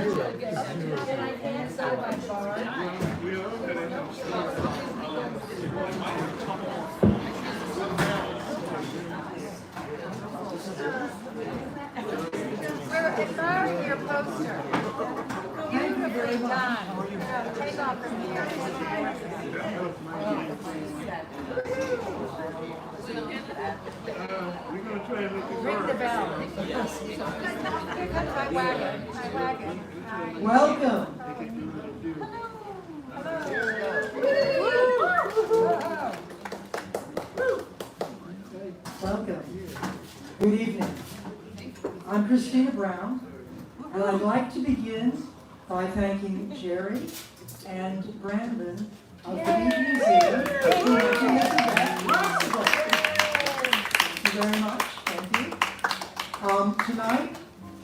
We're admiring your poster. Beautifully done. Take off from here. Ring the bell. Here comes my wagon. My wagon. Welcome. Welcome. Good evening. I'm Kristina Brown, and I'd like to begin by thanking Jerry and Brandon of the Beach Museum who are making this event possible. Thank you very much. Thank you. Tonight,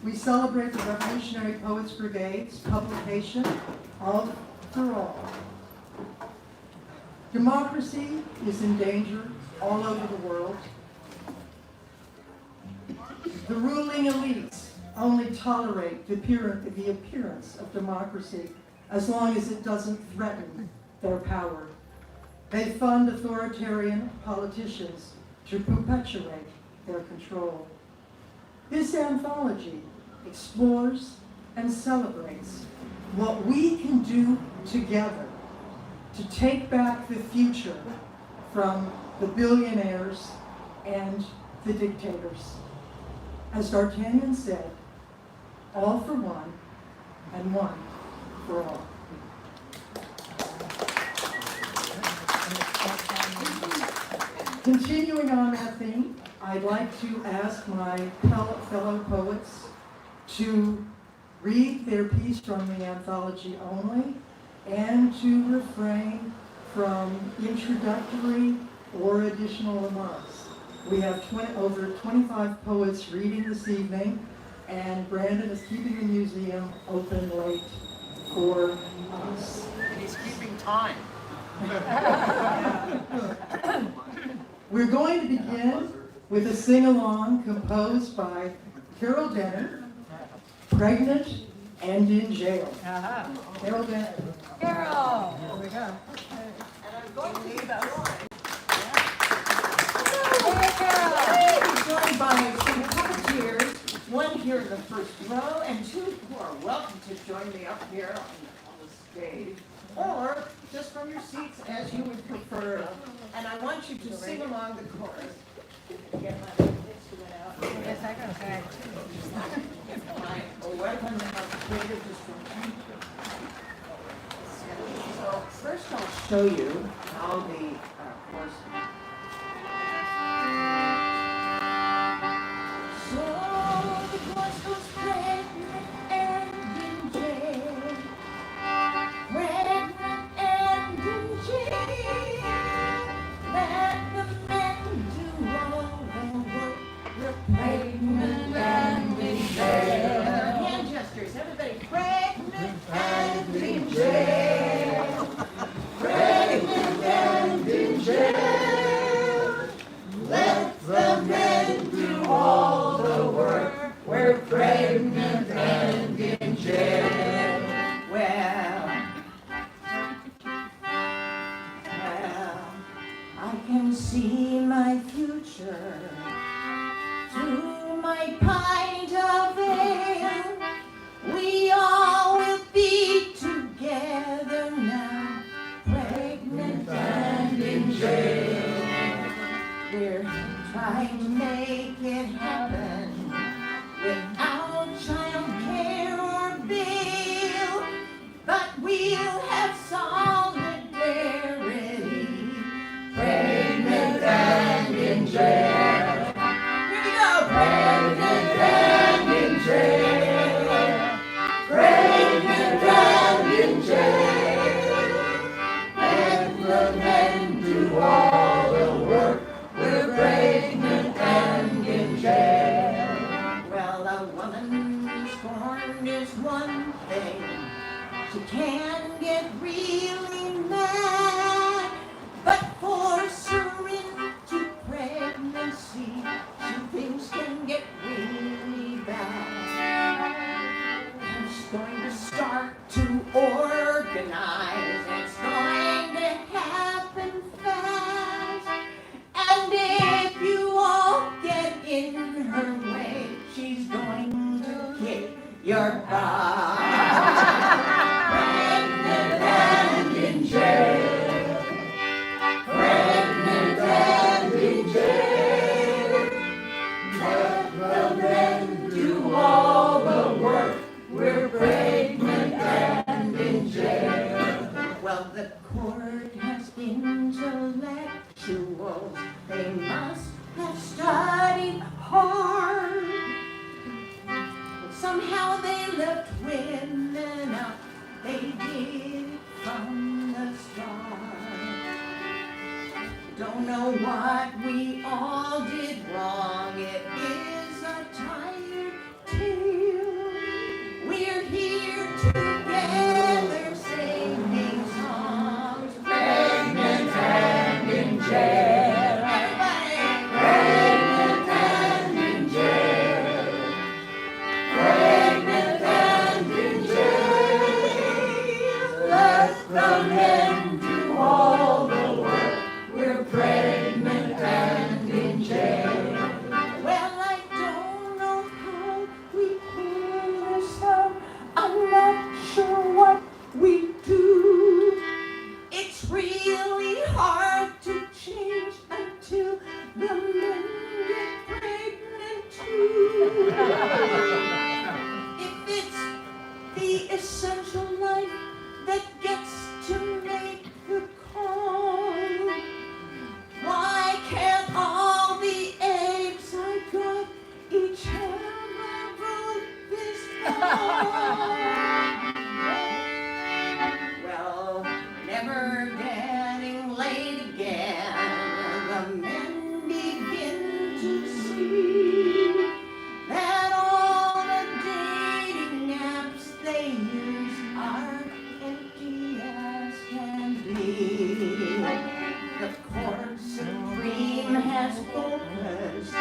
we celebrate the Revolutionary Poets Brigade's publication of For All. Democracy is in danger all over the world. The ruling elites only tolerate the appearance of democracy as long as it doesn't threaten their power. They fund authoritarian politicians to perpetuate their control. This anthology explores and celebrates what we can do together to take back the future from the billionaires and the dictators. As D'Artagnan said, all for one and one for all. Continuing on that theme, I'd like to ask my fellow poets to read their piece from the anthology only and to refrain from introductory or additional remarks. We have over 25 poets reading this evening, and Brandon is keeping the museum open late for us. He's keeping time. We're going to begin with a sing-along composed by Carol Denney, Pregnant and in Jail. Carol Denney. Carol! There we go. And I'm going to leave us. Joined by some puppeteers, one here in the first row, and two who are welcome to join me up here on the stage, or just from your seats as you would prefer. And I want you to sing along the chorus. Get my instrument out. Yes, I got a bag too. My weapon of creative destruction. So first I'll show you how the chorus. So the chorus goes pregnant and in jail. Pregnant and in jail. Let the men do all the work. We're pregnant and in jail. Hand gestures, everybody. Pregnant and in jail. Pregnant and in jail. Let the men do all the work. We're pregnant and in jail. Well, I can see my future through my pint of ale. We all will be together now, pregnant and in jail. We're trying to make it happen without child care or bail, but we'll have solidarity, pregnant and in jail. Here we go, pregnant and in jail, pregnant and in jail. Let the men do all the work. We're pregnant and in jail. Well, a woman scorned is one thing. She can get really mad, but force her into pregnancy, things can get really bad. And she's going to organize. It's going to happen fast. And if you all get in her way, she's going to kick your butt. Pregnant and in jail. Pregnant and in jail. Let the men do all the work. We're pregnant and in jail. Well, the court has intellectuals. They must have studied hard. Somehow they left women out. They did it from the start. Don't know what we all did wrong. It is a tired tale. We're here together singing songs. Pregnant and in jail. Everybody. Pregnant and in jail. Pregnant and in jail. Let the men do all the work. We're pregnant and in jail. Well, I don't know how we pull this out. I'm not sure what we do. It's really hard to change until the men get pregnant too. If it's the essential life that gets to make the call, why can't all the eggs I got each have about this long? Well, never getting laid again, the men begin to see that all the dating apps they use are empty as can be. The court supreme has focused,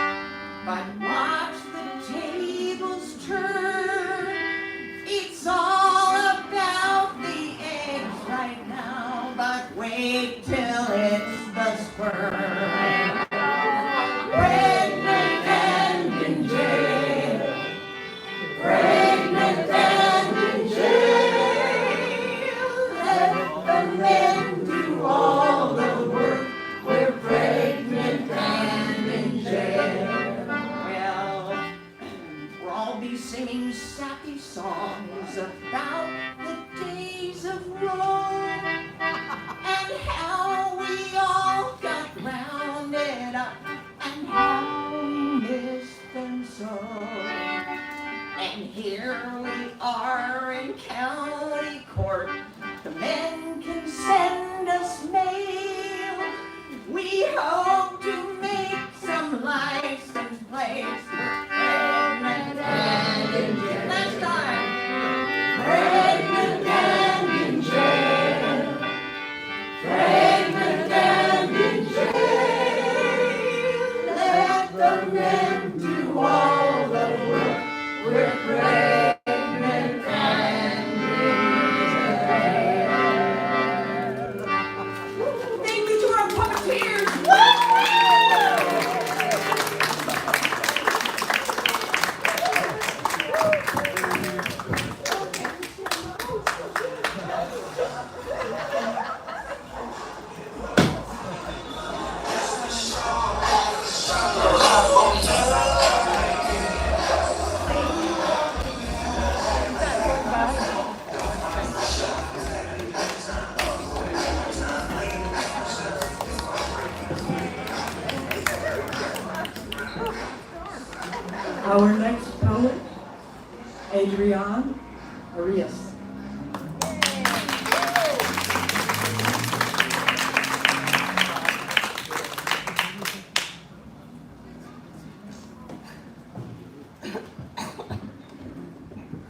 but watch the tables turn. It's all about the eggs right now, but wait till it's the sperm. Pregnant and in jail. Pregnant and in jail. Let the men do all the work. We're pregnant and in jail. Well, we'll all be singing sappy songs about the days of Rome and how we all got rounded up and how we missed them so. And here we are in county court. The men can send us mail. We hope to make some license plates. Pregnant and in jail. Last time. Pregnant and in jail. Pregnant and in jail. Let the men do all the work. We're pregnant and in jail. Thank you to our puppeteers. Our next poet, Adrian, Arias.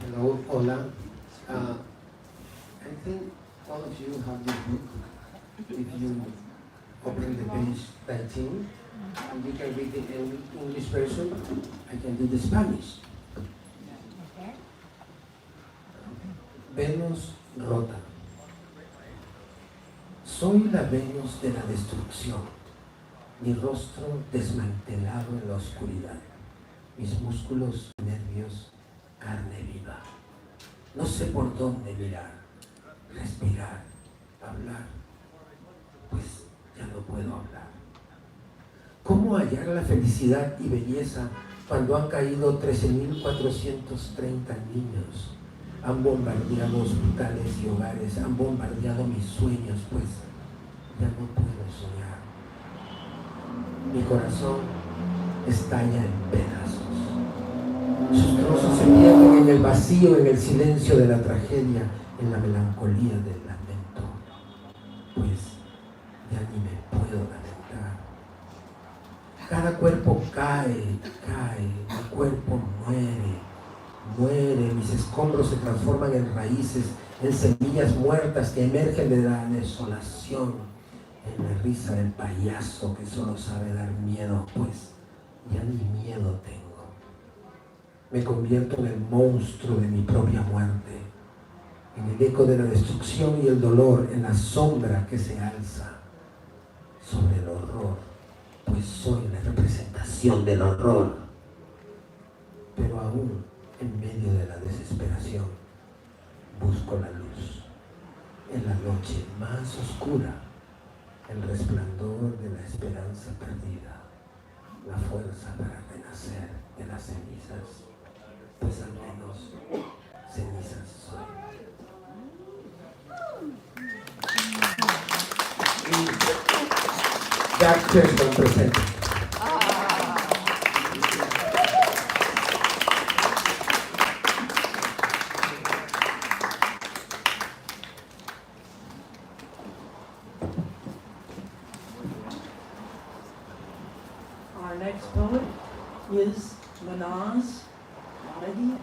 Hello, hola. I think all of you have this book. If you open the page 13, and you can read the English version, I can do the Spanish. Venus rota. Soy la Venus de la destrucción, mi rostro desmantelado en la oscuridad, mis músculos, nervios, carne viva. No sé por dónde mirar, respirar, hablar, pues ya no puedo hablar. ¿Cómo hallar la felicidad y belleza cuando han caído 13.430 niños? Han bombardeado hospitales y hogares, han bombardeado mis sueños, pues ya no puedo soñar. Mi corazón estalla en pedazos. Sus trozos se pierden en el vacío, en el silencio de la tragedia, en la melancolía del lamento, pues ya ni me puedo lamentar. Cada cuerpo cae, mi cuerpo muere, mis escombros se transforman en raíces, en semillas muertas que emergen de la desolación, en la risa del payaso que solo sabe dar miedo, pues ya ni miedo tengo. Me convierto en el monstruo de mi propia muerte, en el eco de la destrucción y el dolor, en la sombra que se alza sobre el horror, pues soy la representación del horror. Pero aún en medio de la desesperación, busco la luz. En la noche más oscura, el resplandor de la esperanza perdida, la fuerza para renacer de las cenizas, pues al menos cenizas soy. García presente. Our next poet is MahnazBadihian.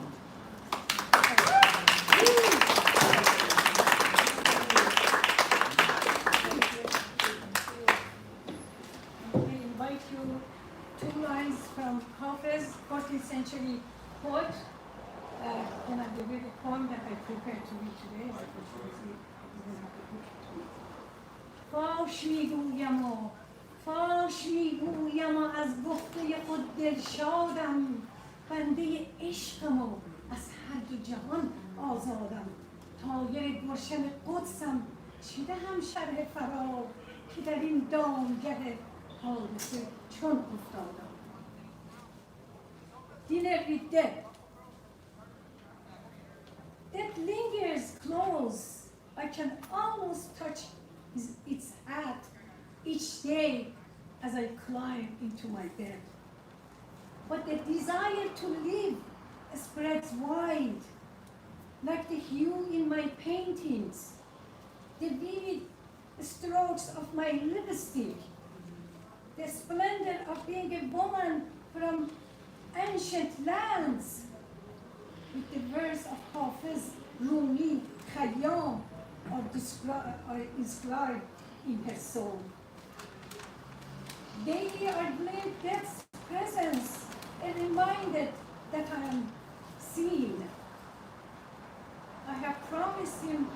I invite you 2 lines from Hafez, 14th century poet. And I will read a poem that I prepared to read today. فاش میگویم و از گفته خود دلشادم، بنده عشقم و از هر دو جهان آزادم. طایر گلشن قدسم، چه دهم شرح فرار که در این دامگه حادثه چون افتادم. Dinner with death. Death lingers close. I can almost touch its hat each day as I climb into my bed. But the desire to live spreads wide, like the hue in my paintings, the vivid strokes of my lipstick, the splendor of being a woman from ancient lands, with the verse of Hafiz, Rumi, Khayyam are inscribed in her soul. Daily I blame death's presence, and reminded that I am seen. I have promised him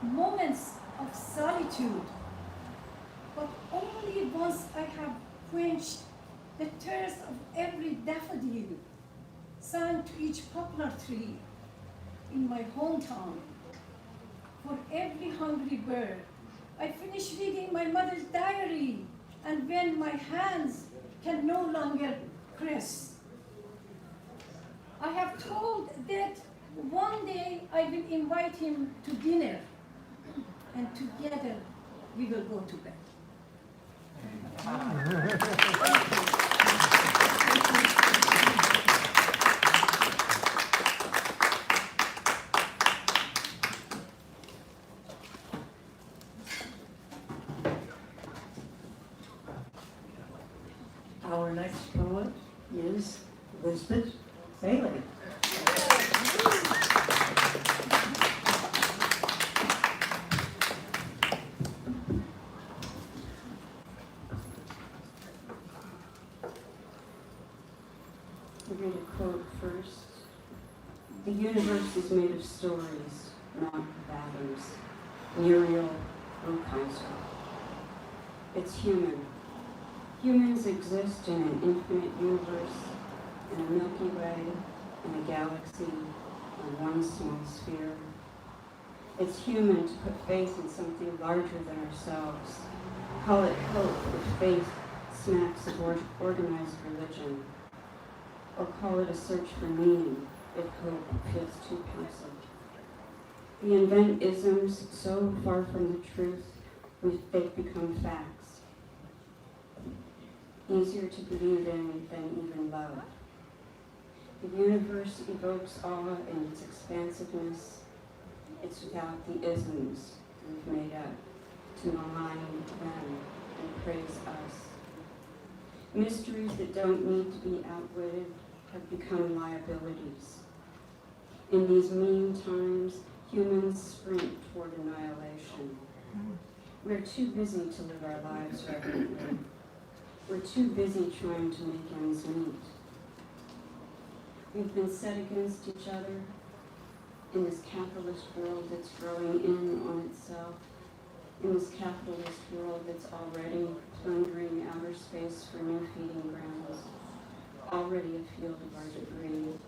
moments of solitude, but only once I have quenched the thirst of every daffodil, signed to each poplar tree in my hometown. For every hungry bird, I finish reading my mother's diary, and when my hands can no longer press, I have told that one day I will invite him to dinner, and together we will go to bed. Our next poet is Lisbit. We're going to quote first. The universe is made of stories, not Adams, Muriel, or Kaiser. It's human. Humans exist in an infinite universe, in a Milky Way, in a galaxy, in one small sphere. It's human to put faith in something larger than ourselves. Call it hope if faith smacks of organized religion, or call it a search for meaning if hope feels too passive. We invent isms so far from the truth, they've become facts. Easier to believe in than even love. The universe evokes awe in its expansiveness. It's without the isms we've made up to malign them and praise us. Mysteries that don't need to be outwitted have become liabilities. In these mean times, humans sprint toward annihilation. We're too busy to live our lives reverently. We're too busy trying to make ends meet. We've been set against each other in this capitalist world that's growing in on itself, in this capitalist world that's already plundering outer space for new feeding grounds, already a field of our debris,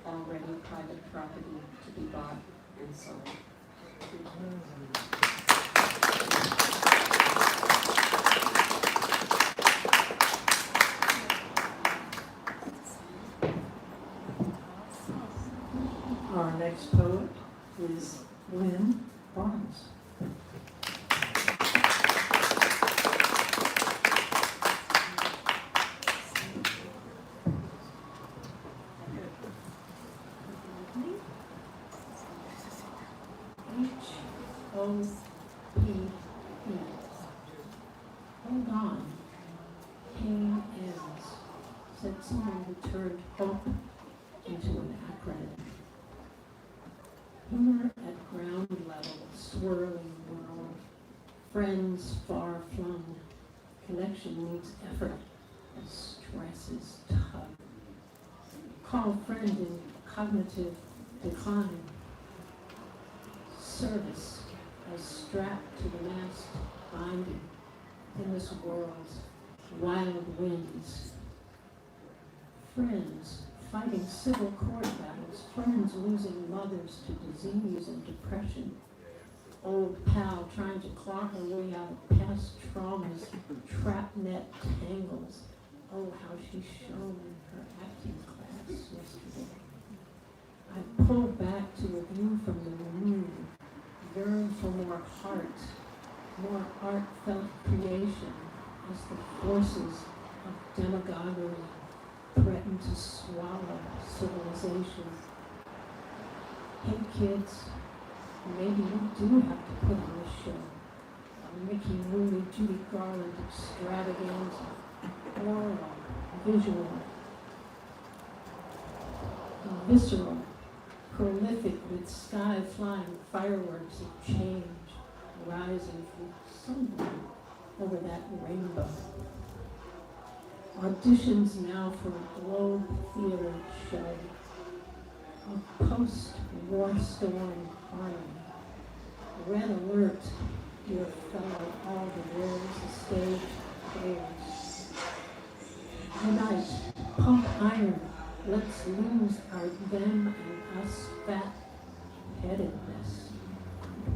already private property to be bought and sold. Our next poet is Lynne Barnes. H-O-P-E. Hold on. Pain ends, said someone who turned hope into an acronym. Humor at ground level, swirling world, friends far flung, connection needs effort, as stress is tug. Call friend in cognitive decline. Service as strapped to the mast, binding in this world's wild winds. Friends fighting civil court battles, friends losing mothers to disease and depression. Old pal trying to claw her way out of past traumas, trap net tangles. Oh, how she shone in her acting class yesterday. I pull back to a view from the moon, yearn for more heart, more heartfelt creation as the forces of demagoguery threaten to swallow civilization. Hey kids, maybe we do have to put on a show. A Mickey Rooney, Judy Garland extravaganza, oral, visual, visceral, prolific with sky-flying fireworks of change rising from somewhere over that rainbow. Auditions now for a Globe Theater show, a post-war storm harmony. Red alert, dear fellow, all the world's a stage players. Unite, pump iron, let's lose our them and us fat-headedness,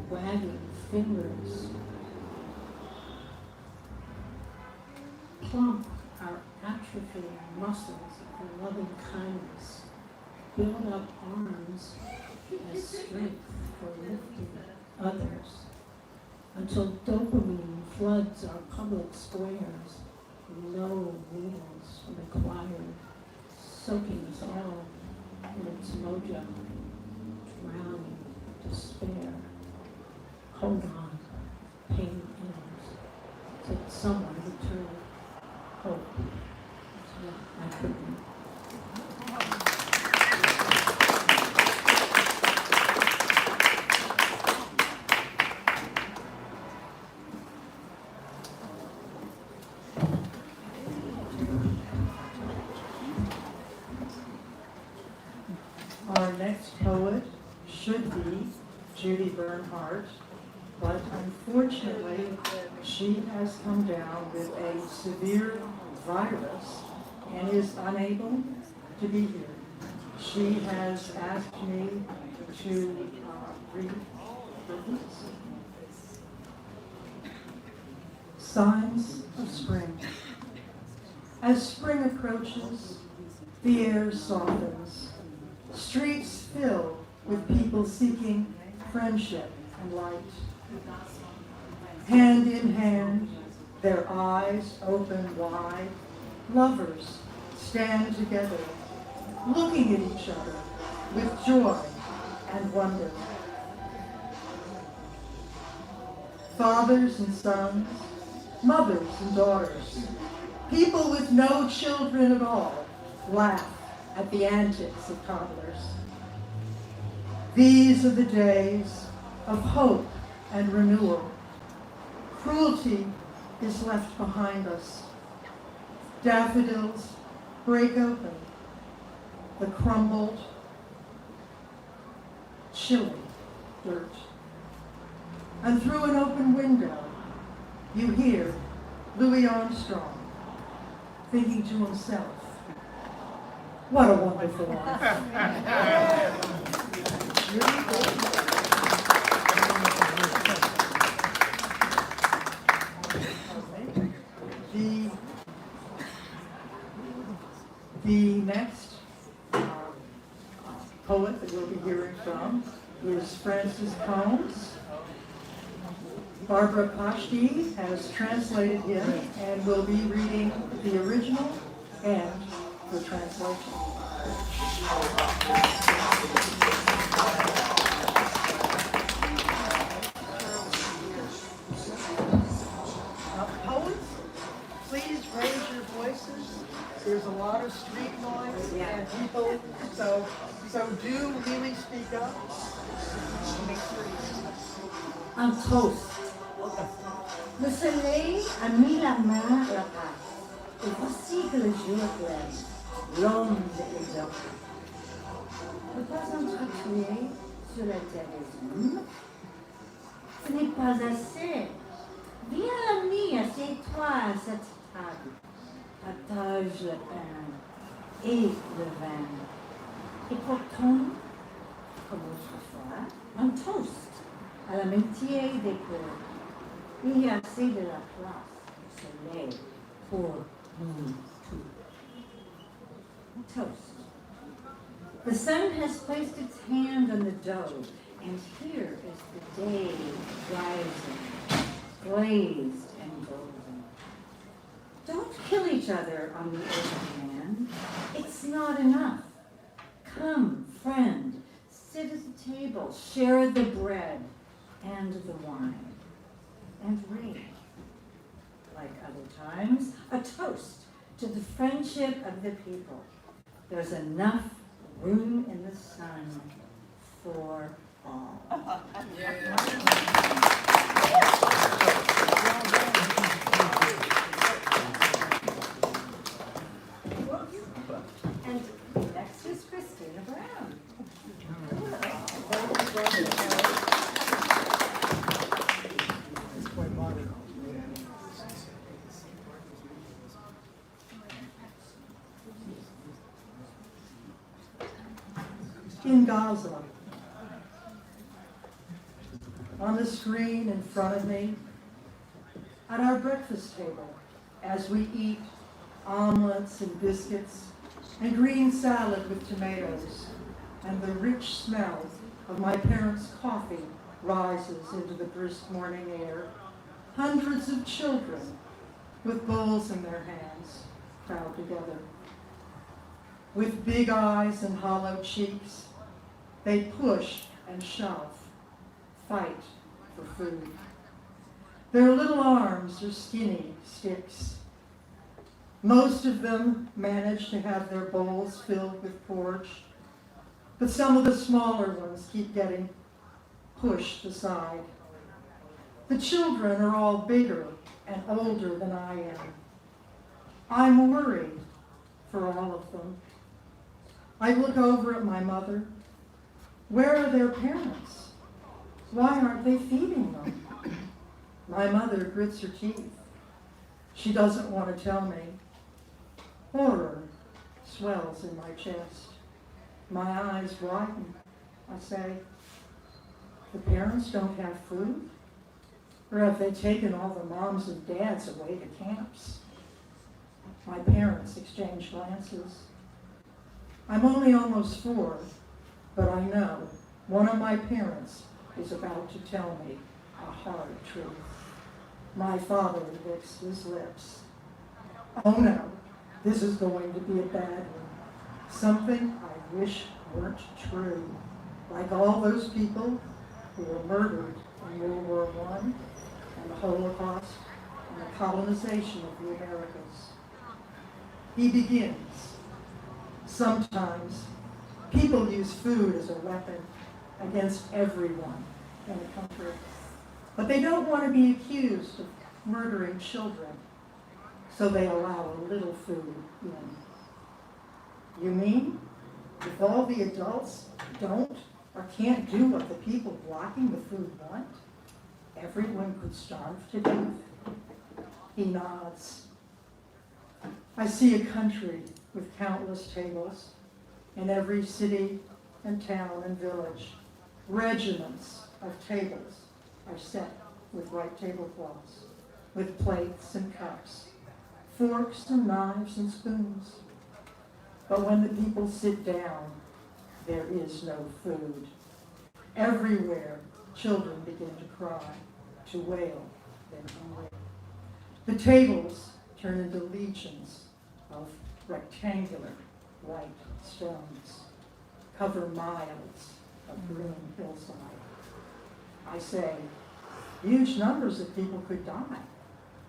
wagging fingers. Plump our atrophying muscles of loving kindness, build up arms as strength for lifting others, until dopamine floods our public squares, no needles required, soaking us all in its mojo, drowning despair. Hold on, pain ends, said someone who turned hope. I couldn't. Our next poet should be Judy Bernhard, but unfortunately, she has come down with a severe virus and is unable to be here. She has asked me to read her piece. Signs of spring. As spring approaches, the air softens. Streets fill with people seeking friendship and light. Hand in hand, their eyes open wide, lovers stand together, looking at each other with joy and wonder. Fathers and sons, mothers and daughters, people with no children at all laugh at the antics of toddlers. These are the days of hope and renewal. Cruelty is left behind us. Daffodils break open the crumbled, chilly dirt. And through an open window, you hear Louis Armstrong thinking to himself, what a wonderful life. The next poet that we'll be hearing from is Francis Combs. Barbara Pashti has translated him and will be reading the original and the translation. Poets, please raise your voices. There's a lot of street noise and people, so do really speak up. Un toast. Le soleil a mis la main à la pâte, et voici que le jour lève, l'onde est d'or. Ne pas entretuer sur la terre, ce n'est pas assez. Viens l'ami, assieds-toi à cette table, partage le pain et le vin. Et pourtant, comme autrefois, un toast à l'amitié des peuples. Il y a assez de la place au soleil pour nous tous. Toast. The sun has placed its hand on the dough, and here is the day rising, glazed and golden. Don't kill each other on the open hand. It's not enough. Come, friend, sit at the table, share the bread and the wine, and read. Like other times, a toast to the friendship of the people. There's enough room in the sun for all. And next is Kristina Brown. In Gaza, on the screen in front of me, at our breakfast table, as we eat omelets and biscuits and green salad with tomatoes, and the rich smell of my parents' coffee rises into the brisk morning air, hundreds of children with bowls in their hands crowd together. With big eyes and hollow cheeks, they push and shove, fight for food. Their little arms are skinny sticks. Most of them manage to have their bowls filled with porridge, but some of the smaller ones keep getting pushed aside. The children are all bigger and older than I am. I'm worried for all of them. I look over at my mother. Where are their parents? Why aren't they feeding them? My mother grits her teeth. She doesn't want to tell me. Horror swells in my chest. My eyes widen. I say, the parents don't have food? Or have they taken all the moms and dads away to camps? My parents exchange glances. I'm only almost 4, but I know one of my parents is about to tell me a hard truth. My father licks his lips. Oh no, this is going to be a bad one. Something I wish weren't true. Like all those people who were murdered in World War I and the Holocaust and the colonization of the Americas. He begins. Sometimes people use food as a weapon against everyone in a country, but they don't want to be accused of murdering children, so they allow a little food in. You mean if all the adults don't or can't do what the people blocking the food want, everyone could starve to death? He nods. I see a country with countless tables in every city and town and village. Regiments of tables are set with white tablecloths, with plates and cups, forks and knives and spoons. But when the people sit down, there is no food. Everywhere, children begin to cry, to wail their hungry. The tables turn into legions of rectangular white stones, cover miles of green hillside. I say, huge numbers of people could die,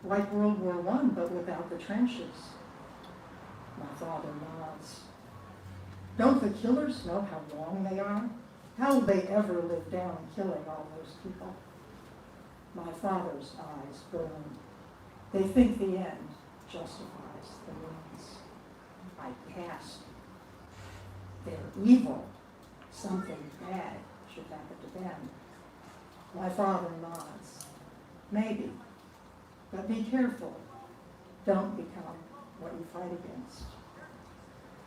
like World War I, but without the trenches. My father nods. Don't the killers know how wrong they are? How will they ever live down killing all those people? My father's eyes burn. They think the end justifies the means. I cast. They're evil. Something bad should happen to them. My father nods. Maybe. But be careful. Don't become what you fight against.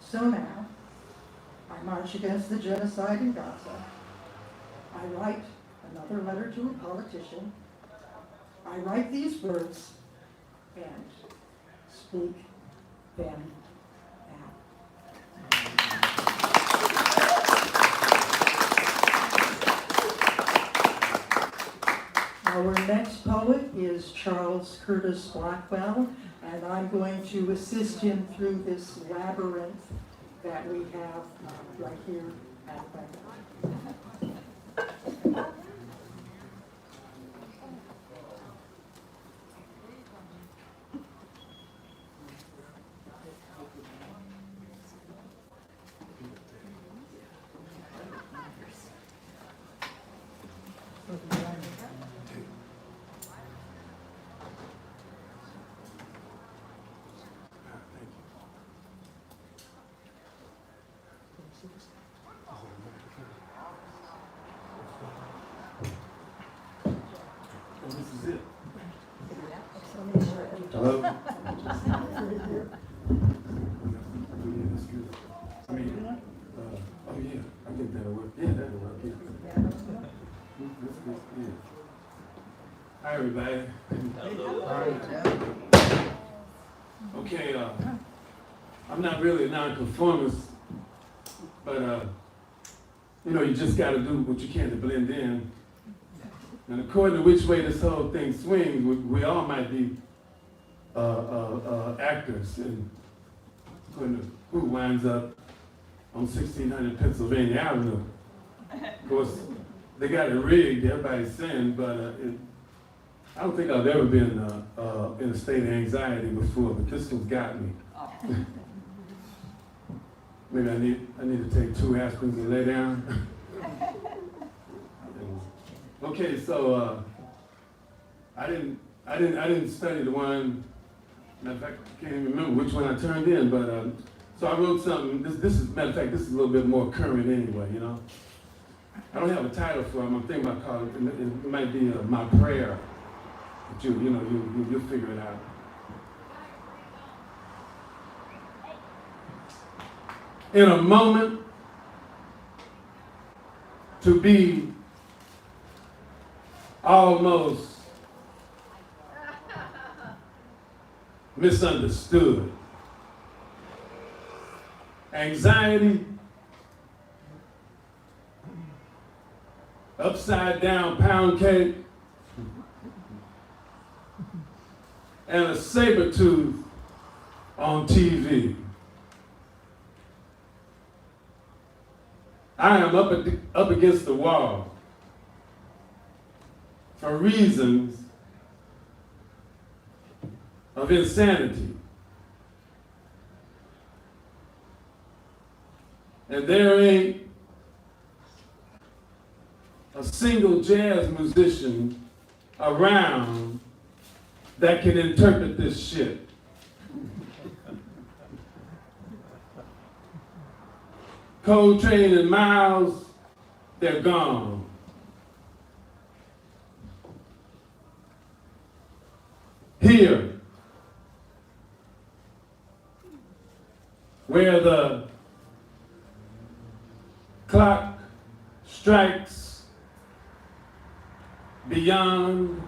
So now, I march against the genocide in Gaza. I write another letter to a politician. I write these words and speak them out. Our next poet is Charles Curtis Blackwell, and I'm going to assist him through this labyrinth that we have right here at Blackwell. Hello? Oh yeah, I think that'll work. Yeah, that'll work. Yeah. Hi everybody. Okay, I'm not really a nonconformist, but you just got to do what you can to blend in. And according to which way this whole thing swings, we all might be actors, and according to who winds up on 1600 Pennsylvania Avenue. Of course, they got it rigged, everybody's saying, but I don't think I've ever been in a state of anxiety before, but this one's got me. Maybe I need to take 2 aspirins and lay down. Okay, so I didn't study the one. Matter of fact, I can't even remember which one I turned in, but so I wrote something. This is matter of fact, this is a little bit more current anyway, I don't have a title for them. I'm thinking about calling it. It might be my prayer. But you'll figure it out. In a moment, to be almost misunderstood. Anxiety, upside down pound cake, and a saber tooth on TV. I am up against the wall for reasons of insanity. And there ain't a single jazz musician around that can interpret this shit. Coltrane and Miles, they're gone. Here, where the clock strikes beyond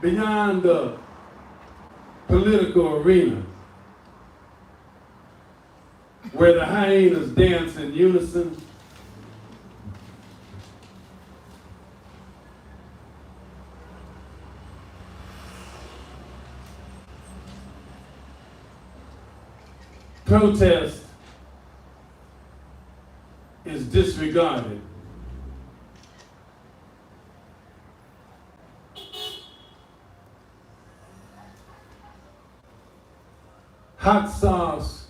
the political arena, where the hyenas dance in unison, protest is disregarded. Hot sauce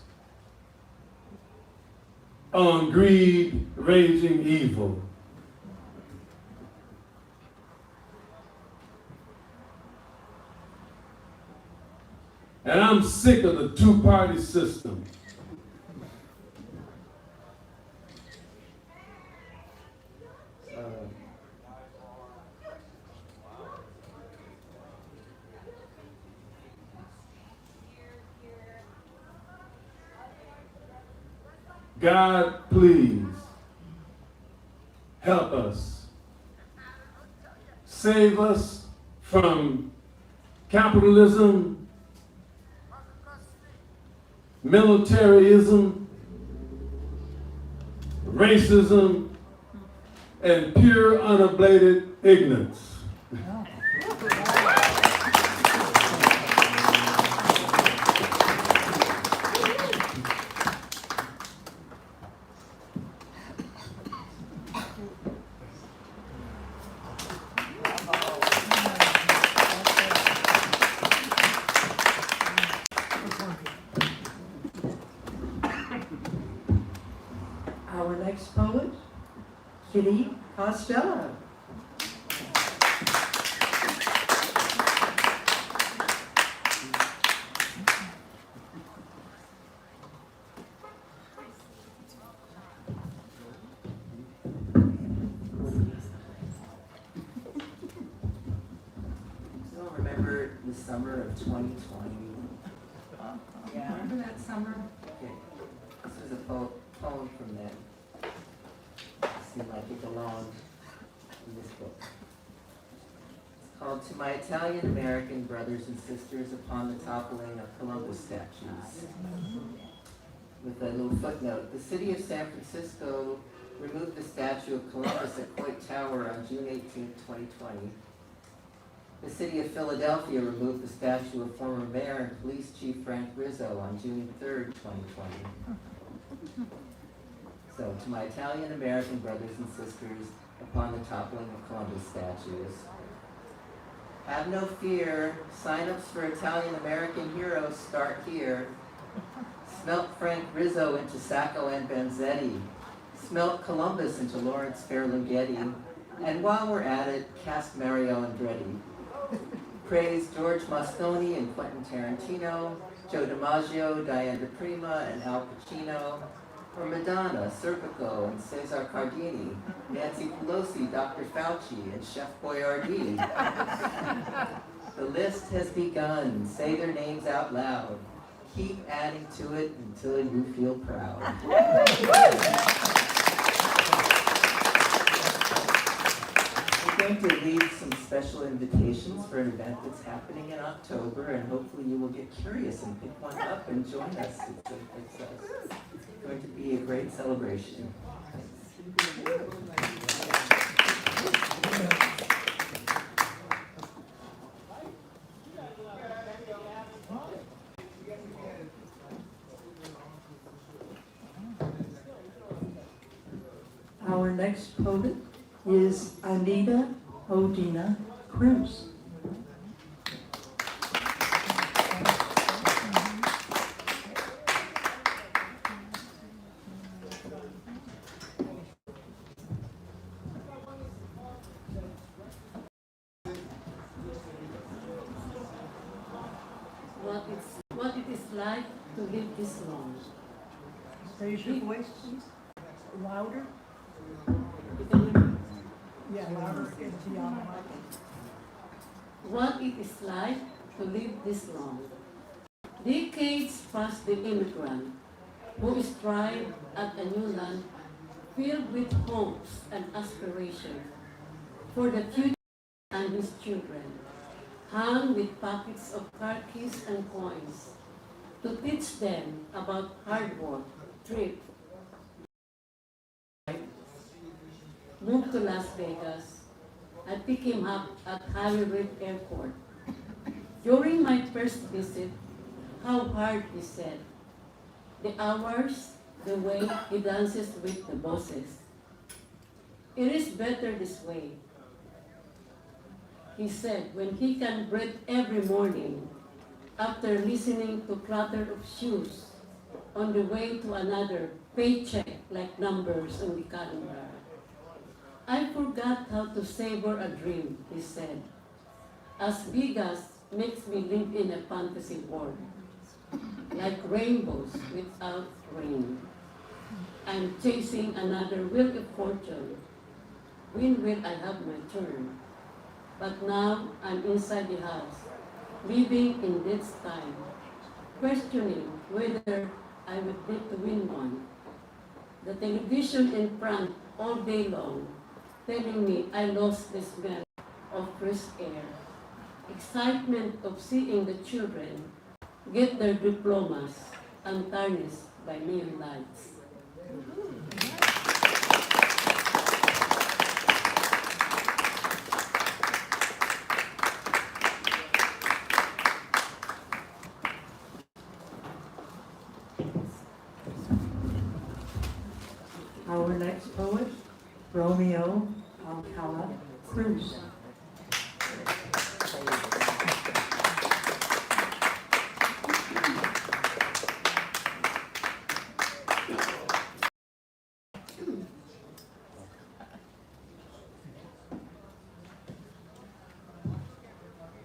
on greed, raging evil. And I'm sick of the two-party system. God, please help us. Save us from capitalism, militarism, racism, and pure unablated ignorance. Our next poet, Costello. Still remember the summer of 2020? Yeah. Remember that summer? Okay. This is a poem from then. It seemed like it belonged in this book. It's called To My Italian American Brothers and Sisters Upon the Toppling of Columbus Statues. With a little footnote, the city of San Francisco removed the statue of Columbus at Coit Tower on June 18, 2020. The city of Philadelphia removed the statue of former mayor and police chief Frank Rizzo on June 3, 2020. So, to my Italian American brothers and sisters upon the toppling of Columbus statues. Have no fear, sign-ups for Italian American heroes start here. Smelt Frank Rizzo into Sacco and Vanzetti. Smelt Columbus into Lawrence Ferlinghetti. And while we're at it, cast Mario Andretti. Praise George Moscone and Quentin Tarantino, Joe DiMaggio, Diane DePrima, and Al Pacino. For Madonna, Serpico, and Cesar Cardini, Nancy Pelosi, Dr. Fauci, and Chef Boyardee. The list has begun. Say their names out loud. Keep adding to it until you feel proud. We're going to leave some special invitations for an event that's happening in October, and hopefully you will get curious and pick one up and join us. It's going to be a great celebration. Our next poet is Anita Odena Cruz. What it is like to live this long. Raise your voice, please. Louder. Yeah, louder into the mic. What it is like to live this long. Decades past the immigrant who strive at a new land filled with hopes and aspirations for the future and his children, hung with packets of car keys and coins to teach them about hard work, thrift. Moved to Las Vegas. I picked him up at Hollywood Airport. During my first visit, how hard he said. The hours, the way he dances with the bosses. It is better this way, he said, when he can breathe every morning after listening to clatter of shoes on the way to another paycheck like numbers on the calendar. I forgot how to savor a dream, he said, as Vegas makes me live in a fantasy world, like rainbows without rain. I'm chasing another wheel of fortune. When will I have my turn? But now I'm inside the house, living in this time, questioning whether I would need to win one. The television in front all day long, telling me I lost the smell of fresh air. Excitement of seeing the children get their diplomas untarnished by neon lights. Our next poet, Romeo, Alcala, Cruz.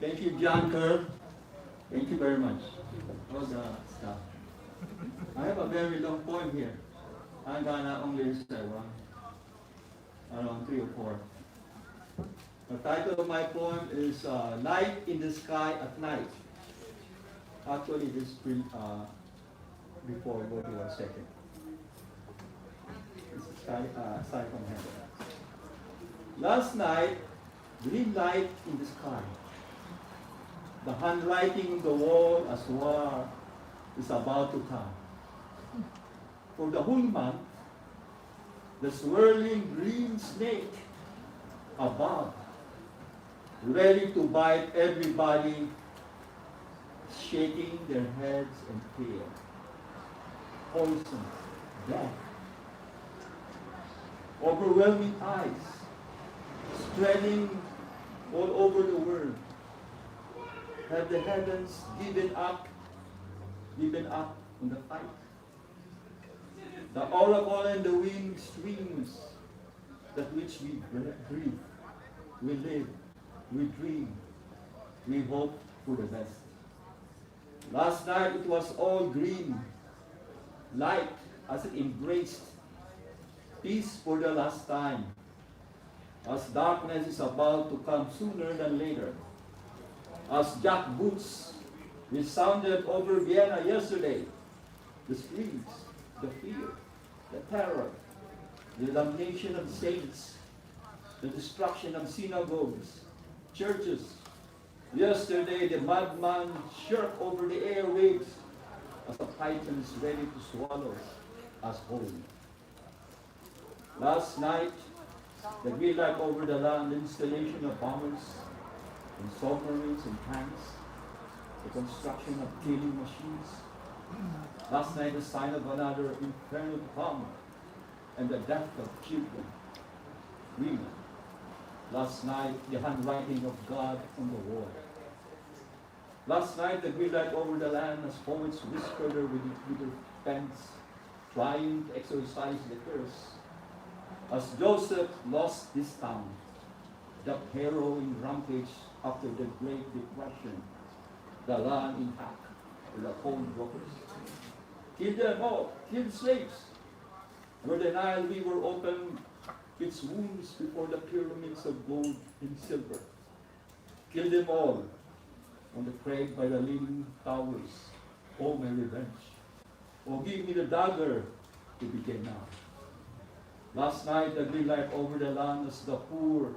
Thank you, John Kirk. Thank you very much. All the stuff. I have a very long poem here. I'm gonna only say one, around 3 or 4. The title of my poem is Light in the Sky at Night. Actually, this is before we go to our second. This is sky from heaven. Last night, green light in the sky. The handwriting on the wall as war is about to come. For the whole month, the swirling green snake above, ready to bite everybody, shaking their heads and tails. Poison, death, overwhelming eyes, spreading all over the world. Have the heavens given up on the fight? The oracle and the wind streams that which we breathe, we live, we dream, we hope for the best. Last night it was all green, light as it embraced peace for the last time, as darkness is about to come sooner than later, as jackboots resounded over Vienna yesterday, the screams, the fear, the terror, the damnation of saints, the destruction of synagogues, churches. Yesterday, the madman shirked over the airwaves as a python is ready to swallow us whole. Last night, the green light over the land, the installation of bombers and submarines and tanks, the construction of killing machines. Last night, the sign of another inferno to come, and the death of children, women. Last night, the handwriting of God on the wall. Last night, the green light over the land as poets whispered with their pens, trying to exorcise the curse. As Joseph lost his town, the harrowing rampage after the Great Depression, the land intact with the coal brokers. Kill them all, kill slaves. Where the Nile River opened its wounds before the pyramids of gold and silver. Kill them all on the crag by the leaning towers. Oh, my revenge. Oh, give me the dagger to begin now. Last night, the green light over the land as the poor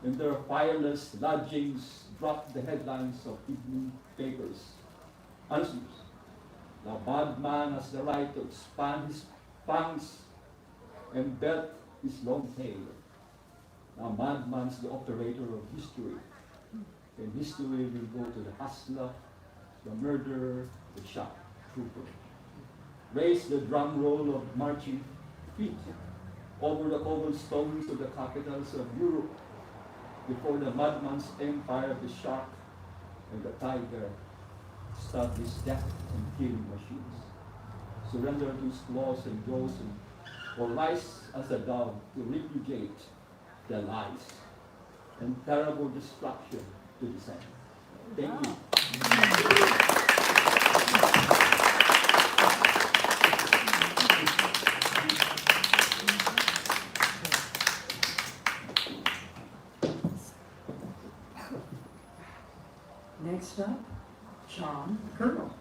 in their fireless lodgings dropped the headlines of evening papers. Answers. The bad man has the right to expand his fangs and belt his long tail. The madman's the operator of history. And history will go to the hustler, the murderer, the shot trooper. Raise the drum roll of marching feet over the cobblestones of the capitals of Europe before the madman's empire of the shark and the tiger establish death and killing machines. Surrender to his claws and jaws, or rise as a dove to repudiate the lies and terrible destruction to descend. Thank you. Next up, John Colonel.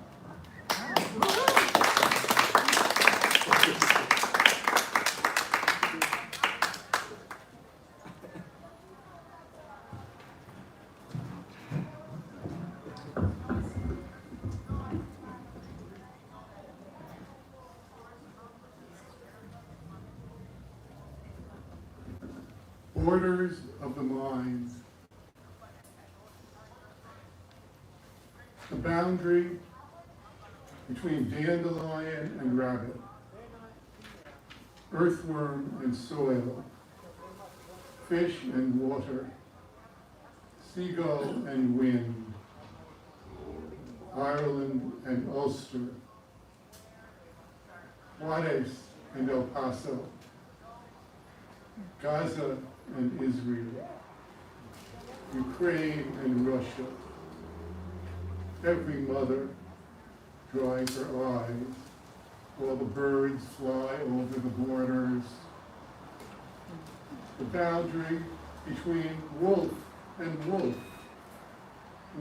Borders of the mind. The boundary between dandelion and rabbit, earthworm and soil, fish and water, seagull and wind, Ireland and Ulster, Juarez and El Paso, Gaza and Israel, Ukraine and Russia. Every mother dries her eyes while the birds fly over the borders. The boundary between wolf and wolf,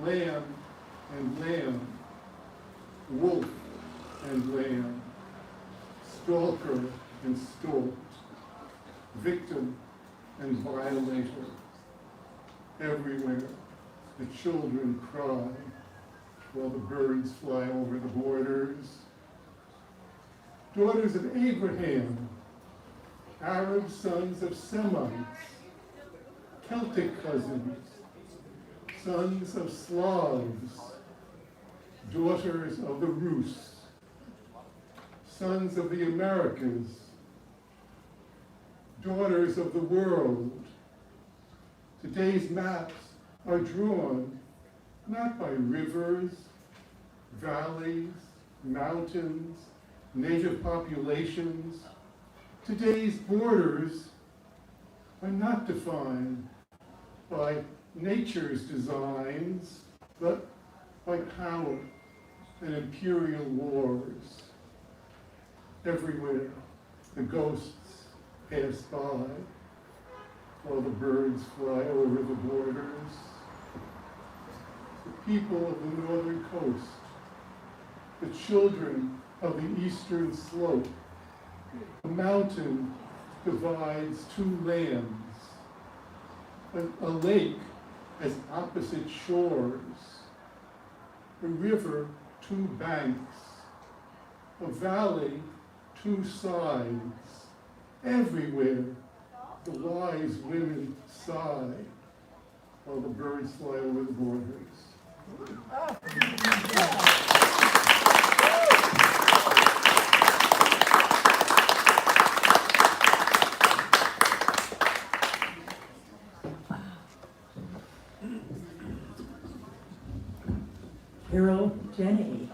lamb and lamb, wolf and lamb, stalker and stalked, victim and violator. Everywhere the children cry while the birds fly over the borders. Daughters of Abraham, Arab sons of Semites, Celtic cousins, sons of Slavs, daughters of the Rus, sons of the Americas, daughters of the world. Today's maps are drawn not by rivers, valleys, mountains, native populations. Today's borders are not defined by nature's designs, but by power and imperial wars. Everywhere the ghosts pass by, while the birds fly over the borders. The people of the northern coast, the children of the eastern slope. The mountain divides two lands. A lake has opposite shores. A river, two banks. A valley, two sides. Everywhere the wise women sigh while the birds fly over the borders. Hero Denney.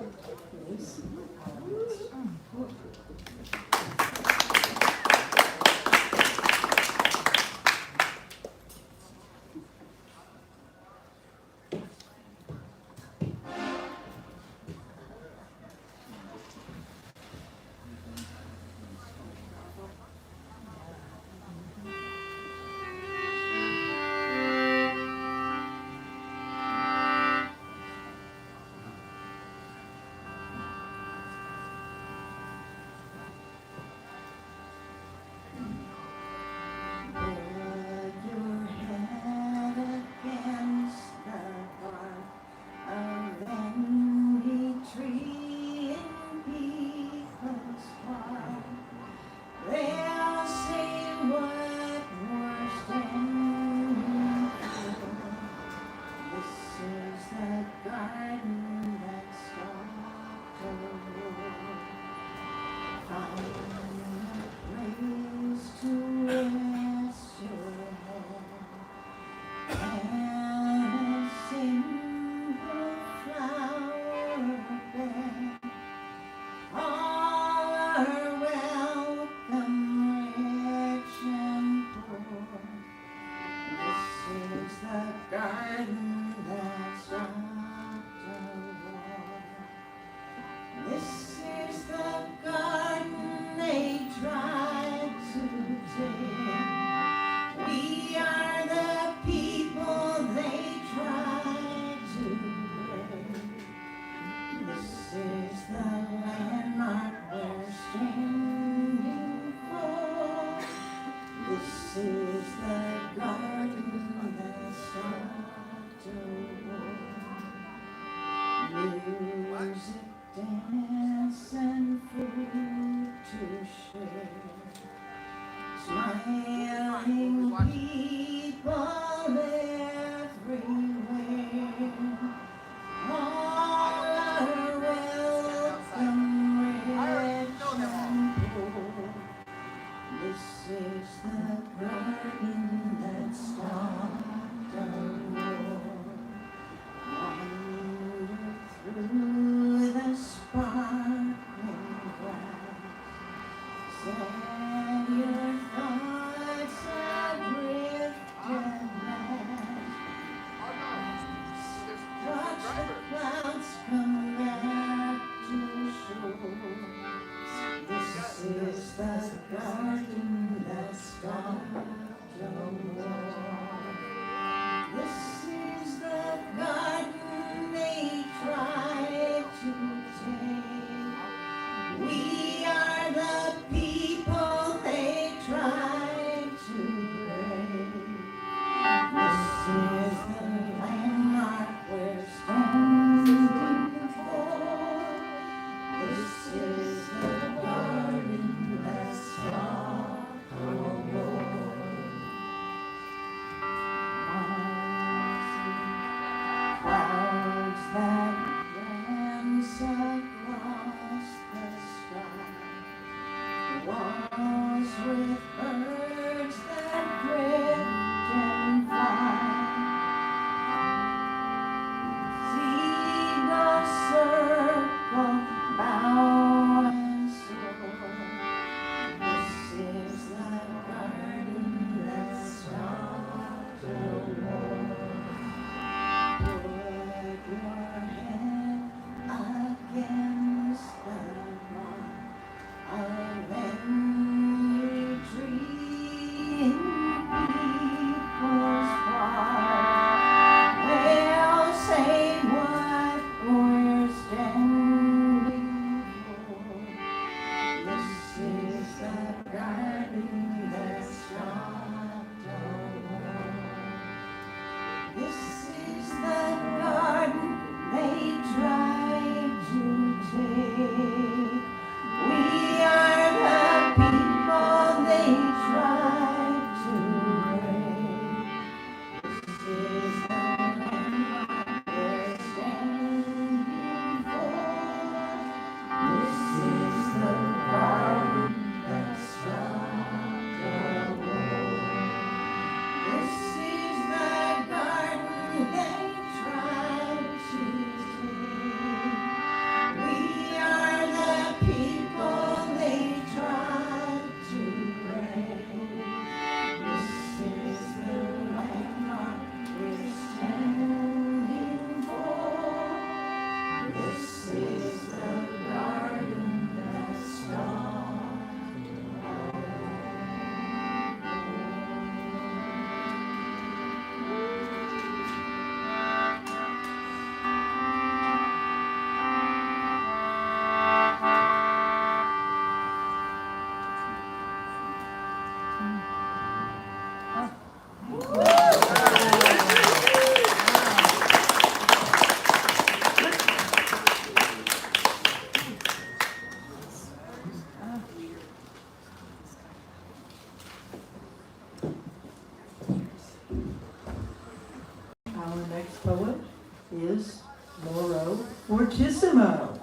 Ffortissimo.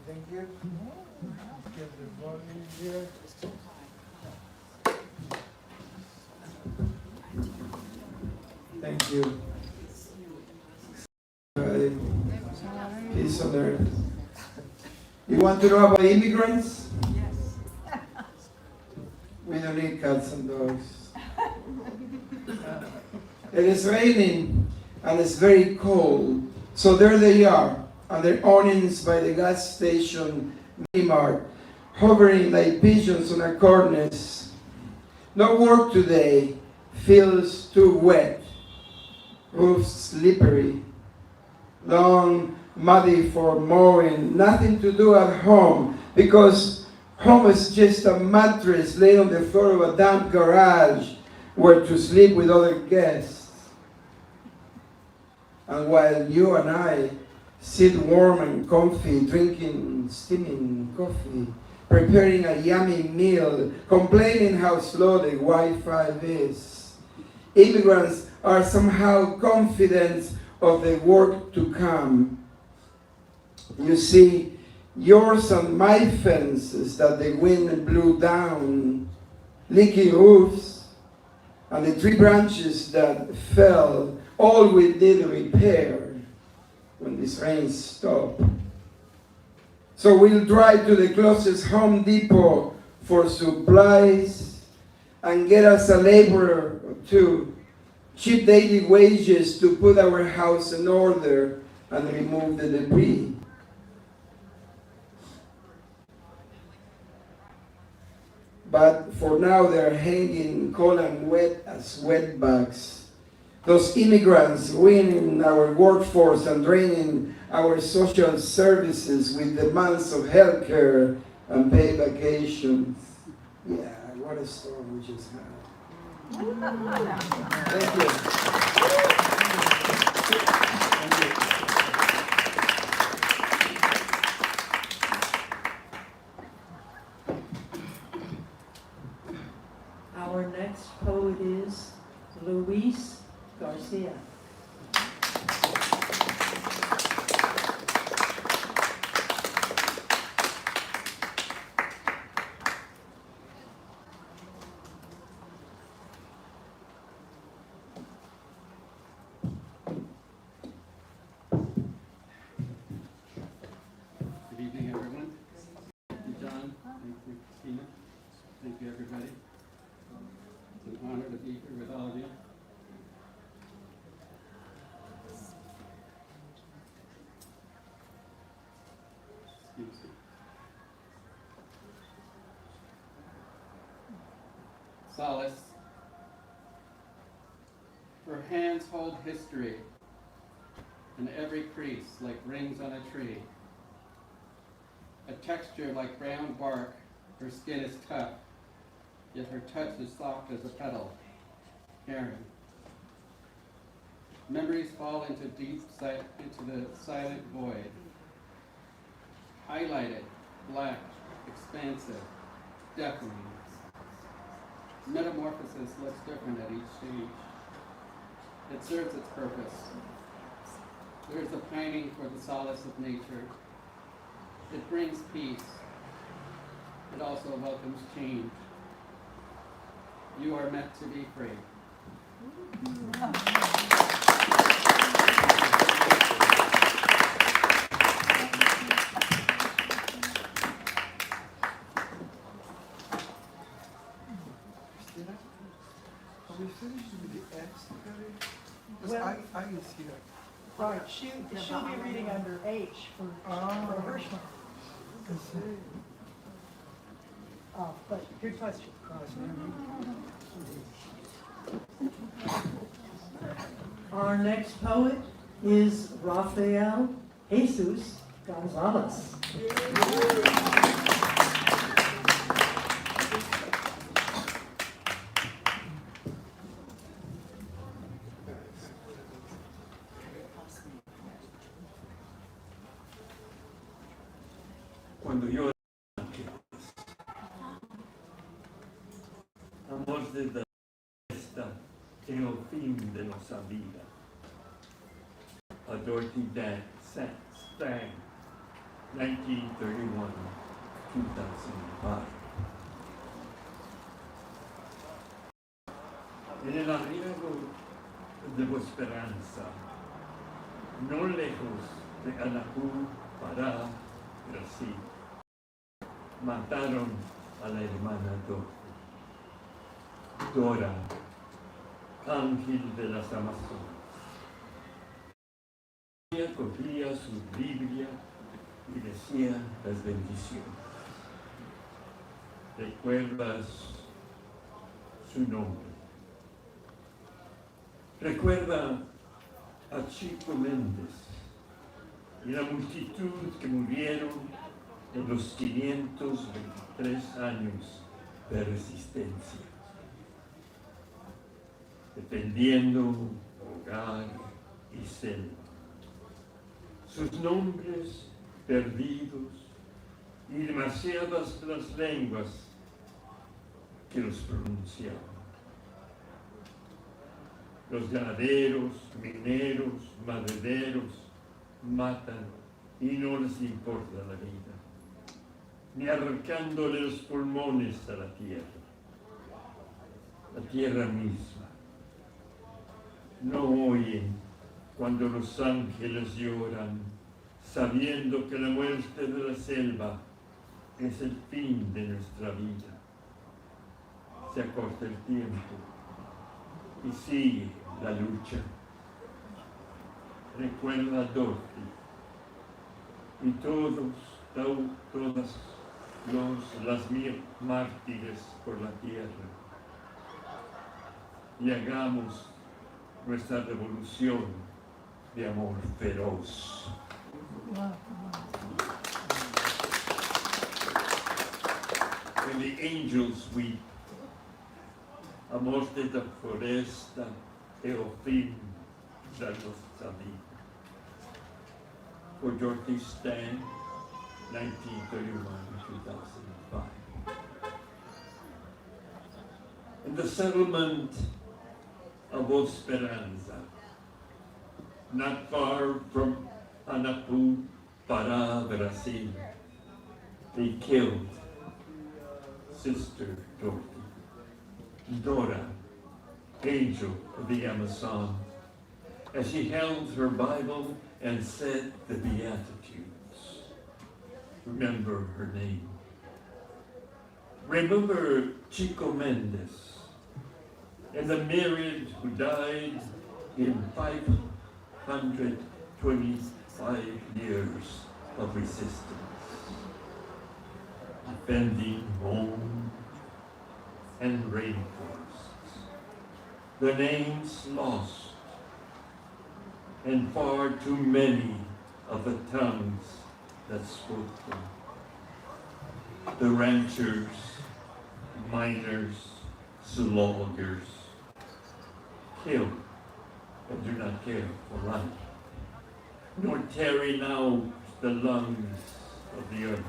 Thank you. Get the volume here. Thank you. Peace on earth. You want to know about immigrants? Yes. We don't need cats and dogs. It is raining and it's very cold. So there they are, on their awnings by the gas station Mart, hovering like pigeons on a cornice. No work today, feels too wet, roofs slippery, long muddy for mowing, nothing to do at home, because home is just a mattress laid on the floor of a damp garage where to sleep with other guests. And while you and I sit warm and comfy, drinking steaming coffee, preparing a yummy meal, complaining how slow the Wi-Fi is, immigrants are somehow confident of the work to come. You see, yours and my fences that the wind blew down, leaky roofs, and the tree branches that fell, all we did repair when this rain stopped. So we'll drive to the closest Home Depot for supplies and get us a laborer or two, cheap daily wages to put our house in order and remove the debris. But for now they're hanging cold and wet as wetbacks. Those immigrants ruining our workforce and draining our social services with demands of health care and paid vacations. Yeah, what a storm we just had. Thank you. Our next poet is García. Good evening, everyone. Thank you, John. Thank you, Kristina. Thank you, everybody. It's an honor to be here with all of you. Excuse me. Solace. Her hands hold history, and every crease like rings on a tree. A texture like brown bark, her skin is tough, yet her touch is soft as a petal, caring. Memories fall into into the silent void. Highlighted, black, expansive, deafening. Metamorphosis looks different at each stage. It serves its purpose. There is a pining for the solace of nature. It brings peace. It also welcomes change. You are meant to be free. Are we finished with the X? Well, I is here. Right, she'll be reading under H for Hirschman. Oh, but good question. Our next poet is Rafael Jesús González. Cuando yo voz de esta en el fin de nuestra vida. A Dorothy Stang, 1931, 2005. En el arriero de la esperanza, no lejos de Anapú, Pará, Brasil, mataron a la hermana Dora, ángel de las Amazonas. Ella cogía su Biblia y decía las bendiciones. ¿Recuerdas su nombre? Recuerda a Chico Méndez y la multitud que murieron en los 523 años de resistencia, defendiendo hogar y selva. Sus nombres perdidos y demasiadas las lenguas que los pronunciaban. Los ganaderos, mineros, madereros matan y no les importa la vida, ni arrancándole los pulmones a la tierra misma. No oyen cuando los ángeles lloran, sabiendo que la muerte de la selva es el fin de nuestra vida. Se acorta el tiempo y sigue la lucha. Recuerda a Dorothy y todas las mártires por la tierra, y hagamos nuestra revolución de amor feroz. When the angels weep, a morte da floresta é o fim da nossa vida. For Dorothy Stang, 1931-2005. In the settlement of Esperanza, not far from Anapu, Pará, Brasil, they killed Sister Dorothy. Dora, angel of the Amazon, as she held her Bible and said the Beatitudes. Remember her name. Remember Chico Méndez and the myriad who died in 525 years of resistance, defending home and rainforests. The names lost, and far too many of the tongues that spoke them. The ranchers, miners, sloggers, kill and do not care for life, nor tearing out the lungs of the earth,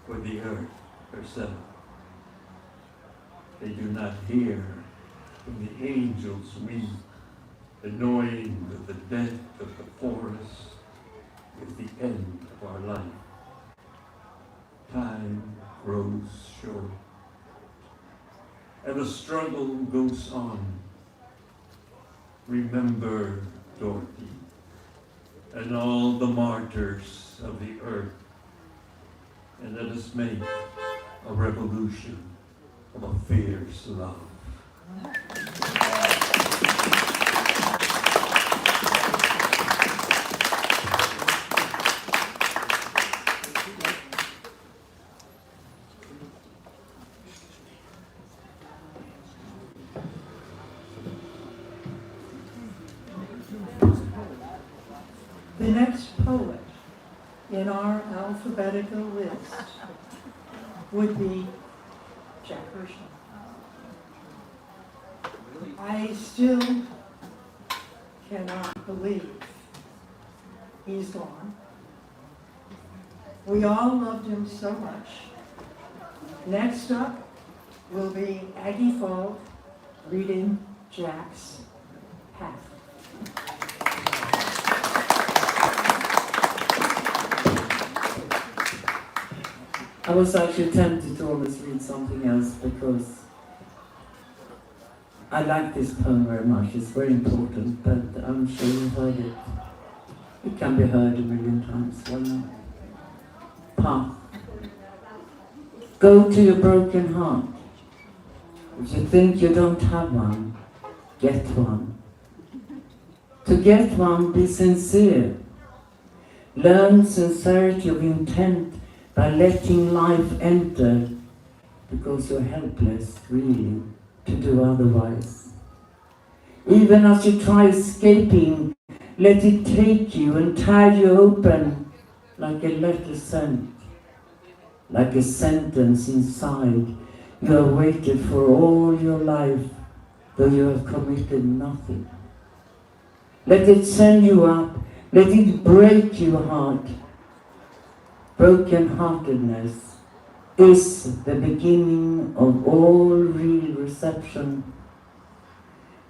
for the earth herself. They do not hear when the angels weep, knowing that the death of the forest is the end of our life. Time grows short, and the struggle goes on. Remember Dorothy and all the martyrs of the earth, and let us make a revolution of a fierce love. The next poet in our alphabetical list would be Jack Herschel. I still cannot believe he's gone. We all loved him so much. Next up will be Aggie Fuld reading Jack's Path. I was actually tempted to almost read something else because I like this poem very much. It's very important, but I'm sure you've heard it. It can be heard a million times. Why not? Path. Go to your broken heart. If you think you don't have one, get one. To get one, be sincere. Learn sincerity of intent by letting life enter, because you're helpless, really, to do otherwise. Even as you try escaping, let it take you and tie you open like a letter sent, like a sentence inside you have waited for all your life, though you have committed nothing. Let it send you up, let it break your heart. Broken-heartedness is the beginning of all real reception.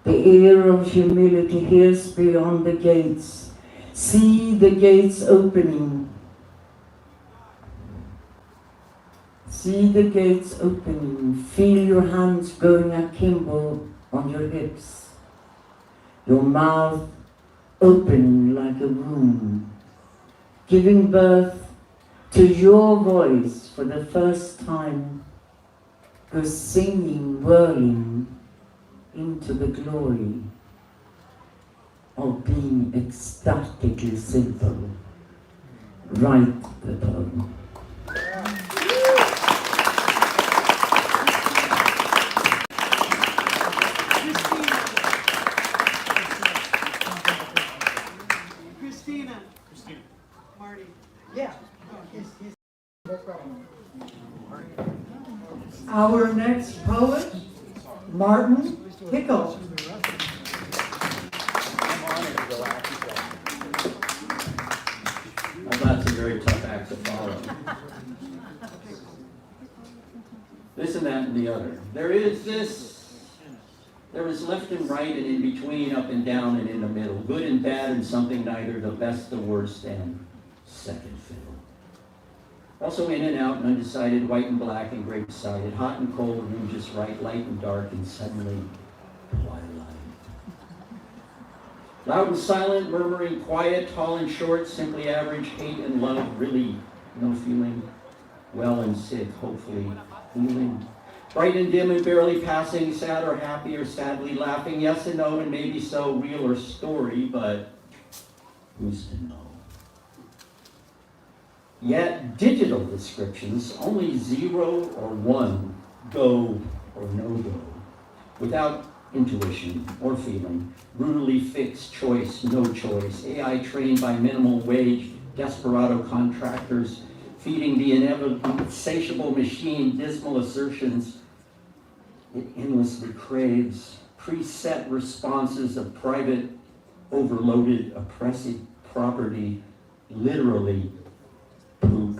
The ear of humility hears beyond the gates. See the gates opening. See the gates opening. Feel your hands going akimbo on your hips. Your mouth opening like a womb, giving birth to your voice for the first time, go singing, whirling into the glory of being ecstatically simple. Write the poem. Kristina. Marty. Yeah. No problem. Our next poet, Martin Hickel. Well, that's a very tough act to follow. This and that and the other. There is left and right and in between, up and down and in the middle, good and bad and something neither, the best, the worst, and second fiddle. Also in and out and undecided, white and black and grape-sided, hot and cold, room just right, light and dark, and suddenly twilight. Loud and silent, murmuring, quiet, tall and short, simply average, hate and love, really no feeling, well and sick, hopefully healing. Bright and dim and barely passing, sad or happy or sadly laughing, yes and no and maybe so, real or story, but who's to know? Yet digital descriptions, only 0 or 1, go or no go, without intuition or feeling, brutally fixed choice, no choice, AI trained by minimum wage, desperado contractors, feeding the insatiable machine dismal assertions it endlessly craves, preset responses of private, overloaded, oppressive property, literally poop,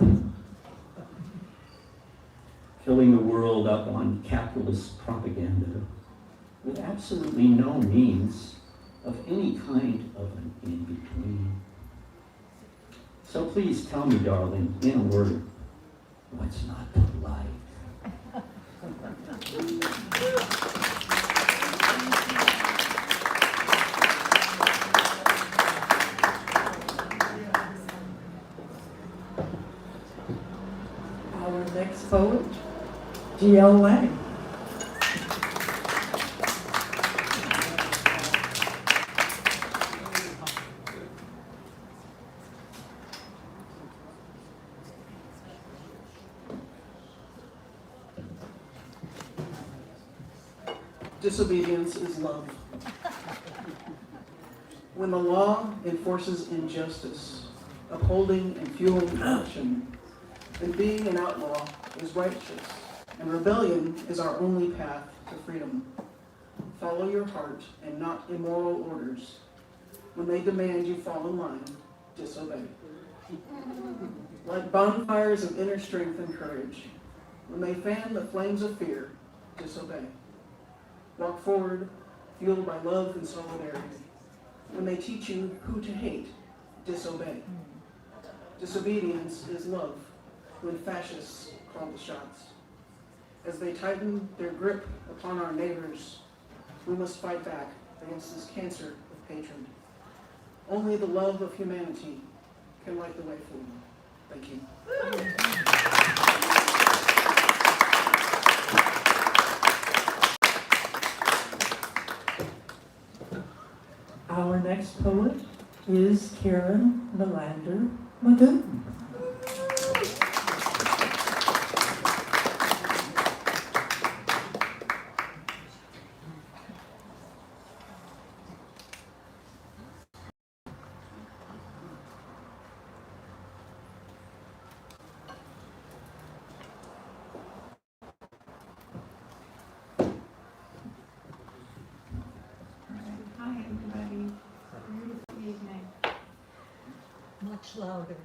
filling the world up on capitalist propaganda with absolutely no means of any kind of an in-between. So please tell me, darling, in a word, what's not to like? Our next poet, G.L. Lang. Disobedience is love. When the law enforces injustice, upholding and fueling corruption, then being an outlaw is righteous, and rebellion is our only path to freedom. Follow your heart and not immoral orders. When they demand you fall in line, disobey. Like bonfires of inner strength and courage, when they fan the flames of fear, disobey. Walk forward, fueled by love and solidarity. When they teach you who to hate, disobey. Disobedience is love when fascists call the shots. As they tighten their grip upon our neighbors, we must fight back against this cancer of hatred. Only the love of humanity can light the way forward. Thank you. Our next poet is Karen Melander-Magoon. Louder.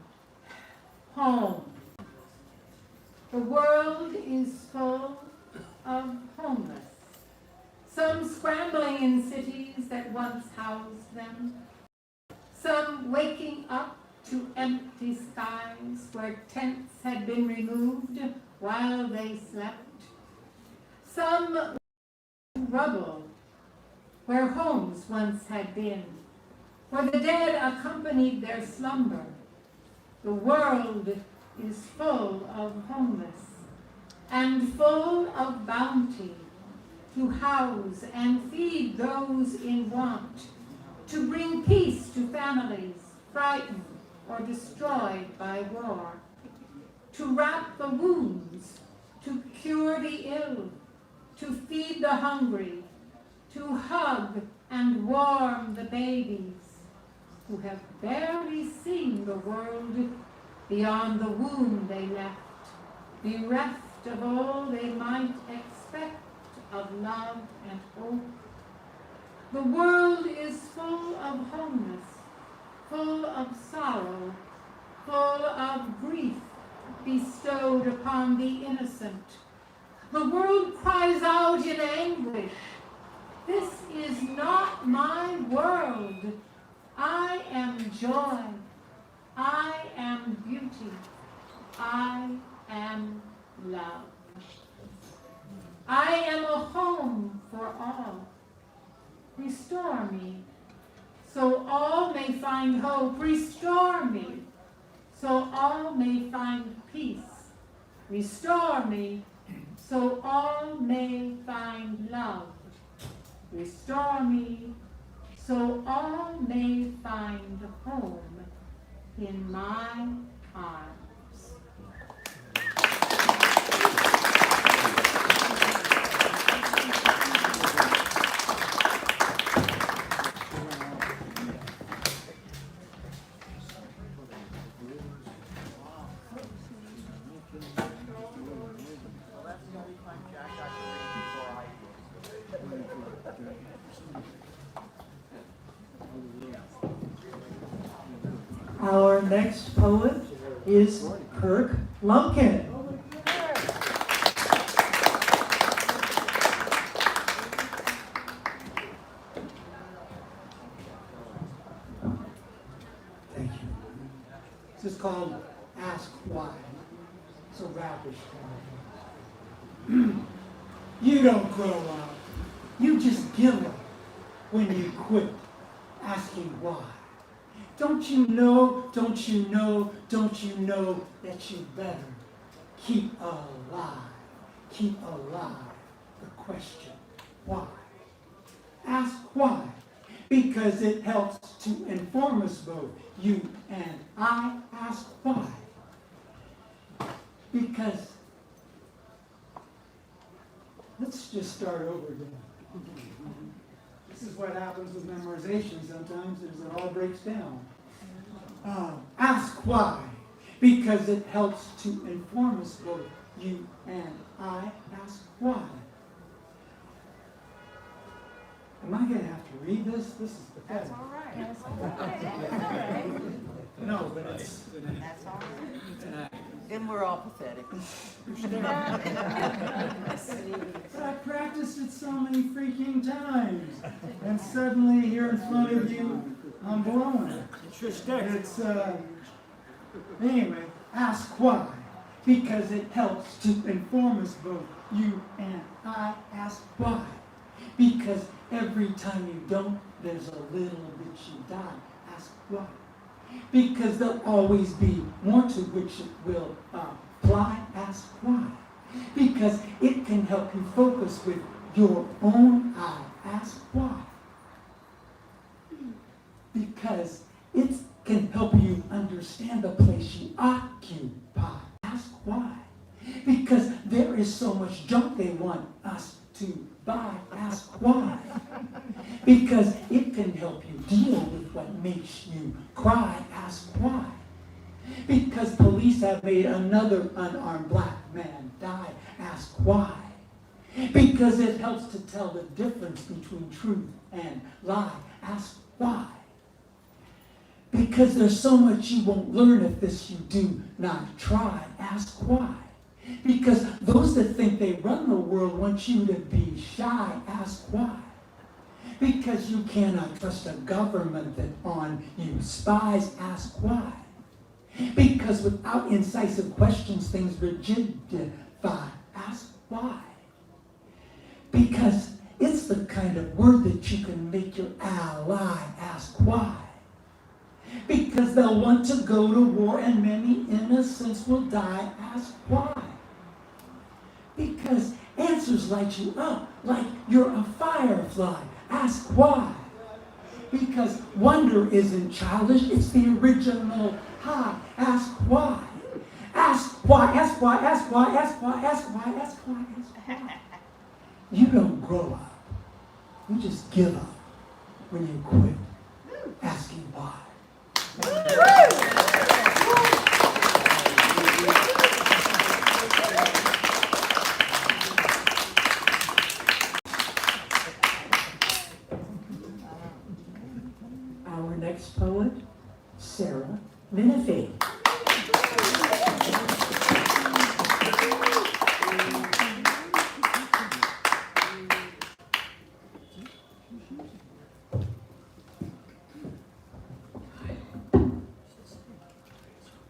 Home. The world is full of homeless. Some scrambling in cities that once housed them. Some waking up to empty skies where tents had been removed while they slept. Some rubble where homes once had been, where the dead accompanied their slumber. The world is full of homeless and full of bounty to house and feed those in want, to bring peace to families frightened or destroyed by war, to wrap the wounds, to cure the ill, to feed the hungry, to hug and warm the babies who have barely seen the world beyond the womb they left, bereft of all they might expect of love and hope. The world is full of homeless, full of sorrow, full of grief bestowed upon the innocent. The world cries out in anguish, "This is not my world. I am joy. I am beauty. I am love. I am a home for all. Restore me, so all may find hope. Restore me, so all may find peace. Restore me, so all may find love. Restore me, so all may find home in my arms." Our next poet is Kirk Lumpkin. Thank you. This is called Ask Why. It's a rapish kind. You don't grow up. You just give up when you quit asking why. Don't you know that you better keep alive the question, why? Ask why, because it helps to inform us both, you and I. Ask why. Because, let's just start over again. This is what happens with memorization sometimes, is it all breaks down. Ask why, because it helps to inform us both, you and I. Ask why. Am I going to have to read this? This is pathetic. That's all right. That's all right. No, but it's... That's all right. and we're all pathetic. But I practiced it so many freaking times. And suddenly, here in front of you, I'm blowing it. It's, anyway, ask why. Because it helps to inform us both, you and I. Ask why. Because every time you don't, there's a little bit you die. Ask why. Because there'll always be more to which it will apply. Ask why. Because it can help you focus with your own eye. Ask why. Because it can help you understand the place you occupy. Ask why. Because there is so much junk they want us to buy. Ask why. Because it can help you deal with what makes you cry. Ask why. Because police have made another unarmed black man die. Ask why. Because it helps to tell the difference between truth and lie. Ask why. Because there's so much you won't learn if this you do not try. Ask why. Because those that think they run the world want you to be shy. Ask why. Because you cannot trust a government that on you spies. Ask why. Because without incisive questions, things rigidify. Ask why. Because it's the kind of word that you can make your ally. Ask why. Because they'll want to go to war and many innocents will die. Ask why. Because answers light you up like you're a firefly. Ask why. Because wonder isn't childish, it's the original high. Ask why. Ask why, ask why, ask why, ask why, ask why, ask why, ask why. You don't grow up. You just give up when you quit asking why. Our next poet, Sarah Menefee.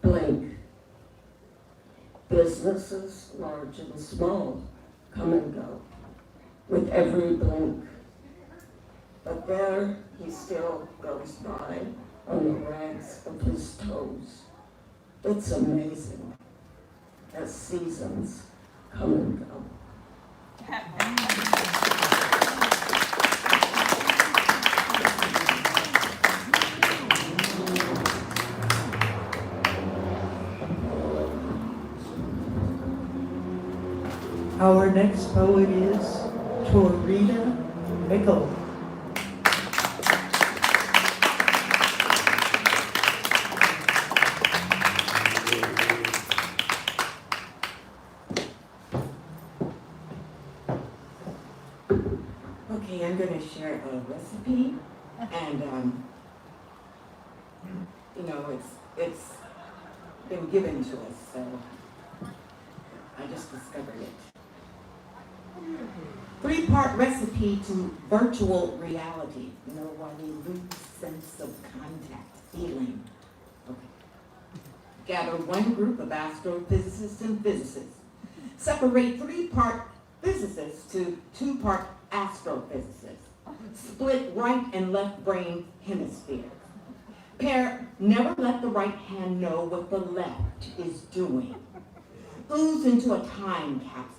Blink. Businesses, large and small, come and go with every blink. But there he still goes by on the rags of his toes. It's amazing as seasons come and go. Our next poet is Torita Hickel. Okay, I'm going to share a recipe, and it's been given to us, so I just discovered it. 3-part recipe to virtual reality. You know, why we lose sense of contact, feeling. Okay. Gather one group of astrophysicists and physicists. Separate 3-part physicists to 2-part astrophysicists. Split right and left brain hemispheres. Pair, never let the right hand know what the left is doing. Ooze into a time capsule.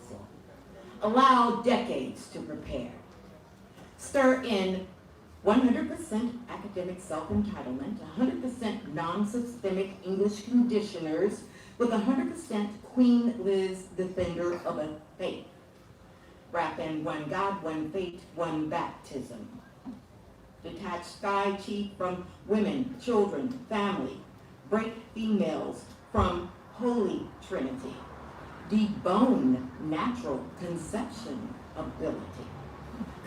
Allow decades to prepare. Stir in 100% academic self-entitlement, 100% non-systemic English conditioners, with 100% Queen Liz defender of a faith. Wrap in one God, one faith, one baptism. Detach sky chief from women, children, family. Break females from Holy Trinity. Debone natural conception ability.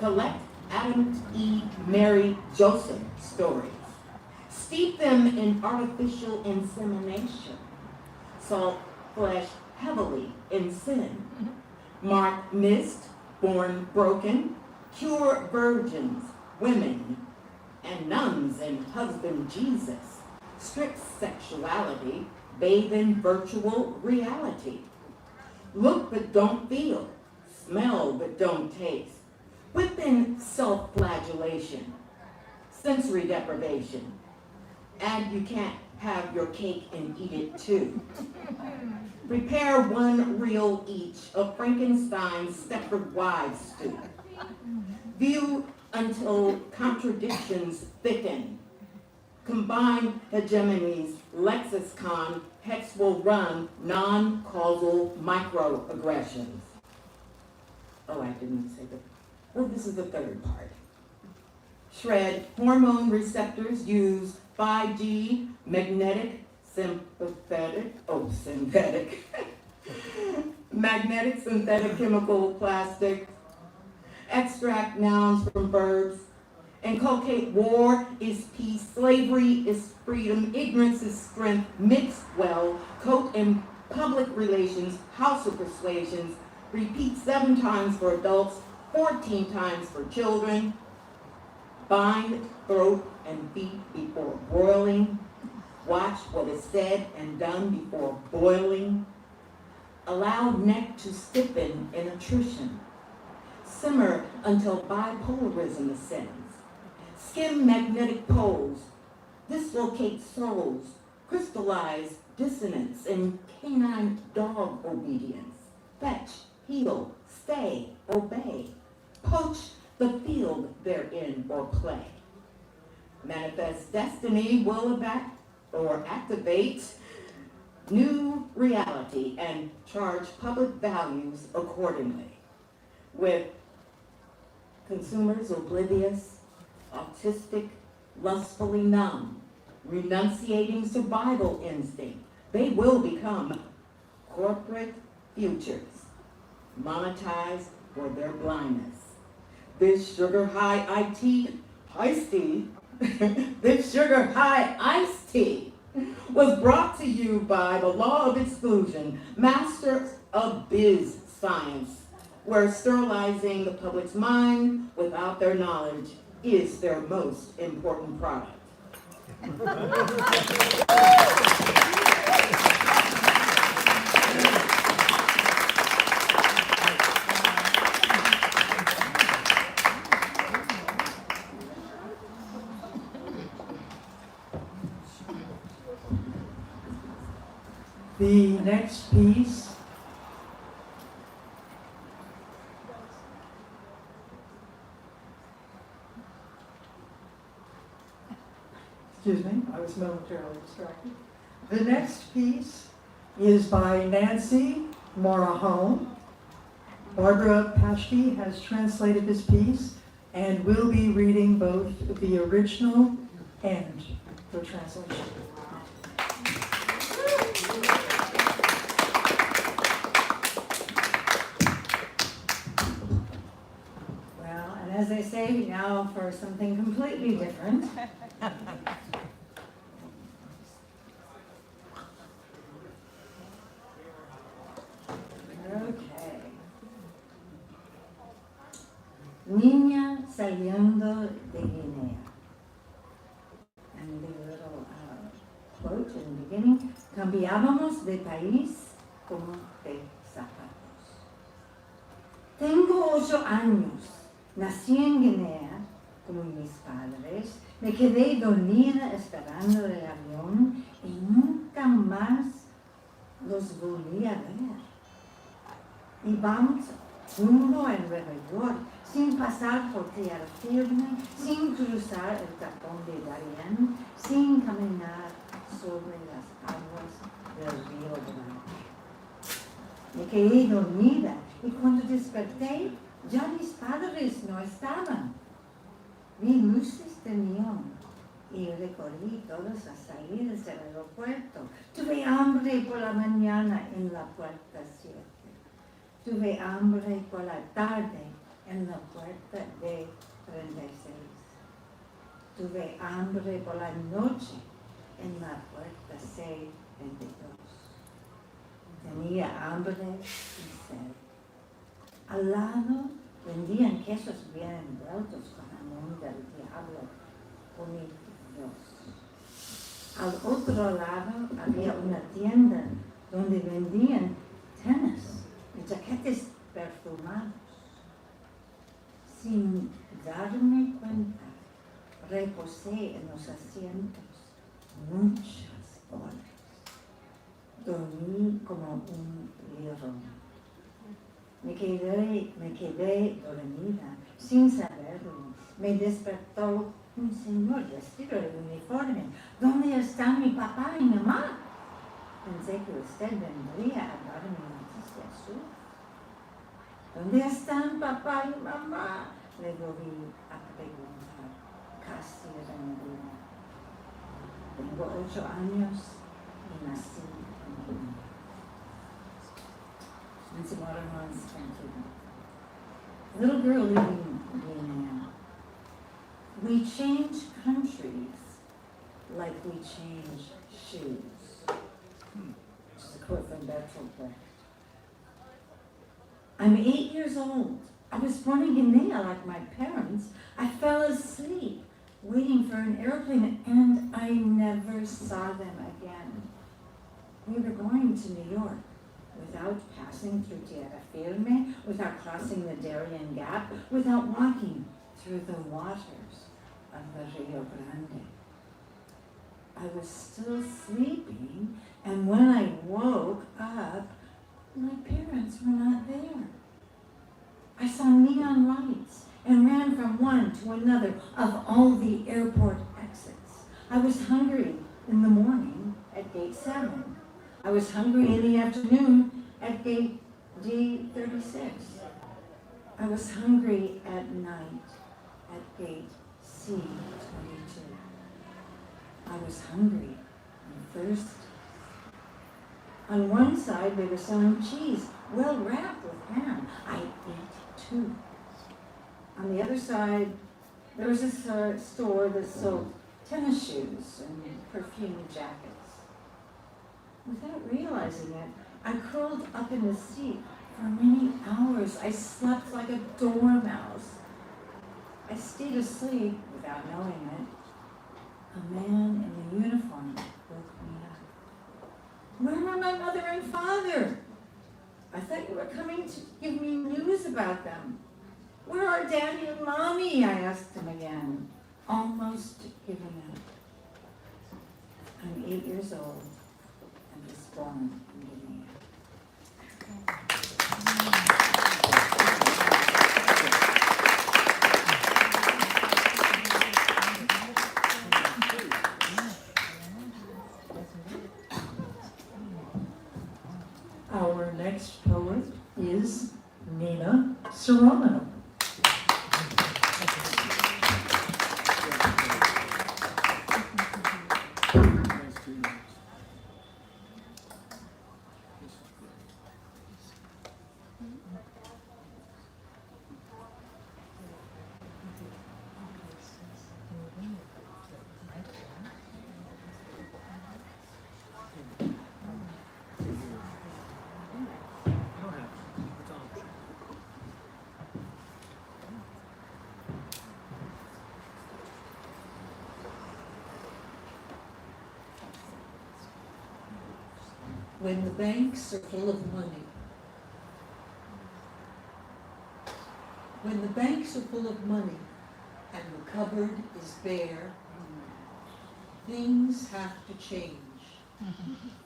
Collect Adam, Eve, Mary, Joseph stories. Steep them in artificial insemination. Salt flesh heavily in sin. Mark missed, born broken, cure virgins, women, and nuns and husband Jesus. Strict sexuality, bathe in virtual reality. Look but don't feel, smell but don't taste. Within self-flagellation, sensory deprivation, and you can't have your cake and eat it too. Prepare one reel each of Frankenstein's Stepford wives stew. View until contradictions thicken. Combine hegemonies, lexicon, hex will run non-causal microaggressions. Oh, I didn't say that. Well, this is the third part. Shred hormone receptors, use 5G, magnetic, synthetic, magnetic, synthetic, chemical, plastic, extract nouns from verbs, inculcate war is peace, slavery is freedom, ignorance is strength, mix well, coat in public relations, house of persuasions, repeat 7 times for adults, 14 times for children, bind throat and feet before broiling, watch what is said and done before boiling, allow neck to stiffen in attrition, simmer until bipolarism ascends, skim magnetic poles, dislocate souls, crystallize dissonance in canine dog obedience, fetch, heal, stay, obey, poach the field therein or play. Manifest destiny will activate new reality and charge public values accordingly. With consumers oblivious, autistic, lustfully numb, renunciating survival instinct, they will become corporate futures, monetized for their blindness. This sugar high iced tea this sugar high iced tea was brought to you by the law of exclusion, masters of biz science, where sterilizing the public's mind without their knowledge is their most important product. The next piece excuse me, I was momentarily distracted. The next piece is by Nancy Mauro. Barbara Paschke has translated this piece and will be reading both the original and the translation. Well, and as I say, now for something completely different. Okay. Niña saliendo de Guinea. And the little quote in the beginning, cambiábamos de país como de zapatos. Tengo 8 años, nací en Guinea, como mis padres, me quedé dormida esperando el avión y nunca más los volví a ver. Íbamos rumbo en Nueva York, sin pasar por tierra firme, sin cruzar el tapón de Darien, sin caminar sobre las aguas del río Blanco. Me quedé dormida y cuando desperté, ya mis padres no estaban. Vi luces de neón y recorrí todas las salidas del aeropuerto. Tuve hambre por la mañana en la puerta 7. Tuve hambre por la tarde en la puerta de 36. Tuve hambre por la noche en la puerta C22. hambre y sed. Al lado vendían quesos bien envueltos con jamón del diablo, bonitos. Al otro lado había una tienda donde vendían tenis y jaquetes perfumados. Sin darme cuenta, reposé en los asientos muchas horas. Dormí como un liro. Me quedé dormida sin saberlo. Me despertó un señor vestido de uniforme. ¿Dónde están mi papá y mamá? Pensé que usted vendría a darme noticias. ¿Dónde están papá y mamá? Le volví a preguntar, casi rendida. Tengo 8 años y nací en Guinea. Little girl living in Guinea. We change countries like we change shoes. Which is a quote from Bertolt Brecht. I'm 8 years old. I was born in Guinea like my parents. I fell asleep waiting for an airplane and I never saw them again. We were going to New York without passing through Tierra Firme, without crossing the Darien Gap, without walking through the waters of the Rio Grande. I was still sleeping, and when I woke up, my parents were not there. I saw neon lights and ran from one to another of all the airport exits. I was hungry in the morning at gate 7. I was hungry in the afternoon at gate D36. I was hungry at night at gate C22. I was hungry and thirsty. On one side, they were selling cheese, well wrapped with ham. I ate 2. On the other side, there was a store that sold tennis shoes and perfume jackets. Without realizing it, I curled up in the seat for many hours. I slept like a dormouse. I stayed asleep without knowing it. A man in a uniform woke me up. Where are my mother and father? I thought you were coming to give me news about them. Where are Daddy and Mommy? I asked him again, almost giving up. I'm 8 years old and was born in Guinea. Our next poet is Nina Serrano. When the banks are full of money. When the banks are full of money and the cupboard is bare, things have to change.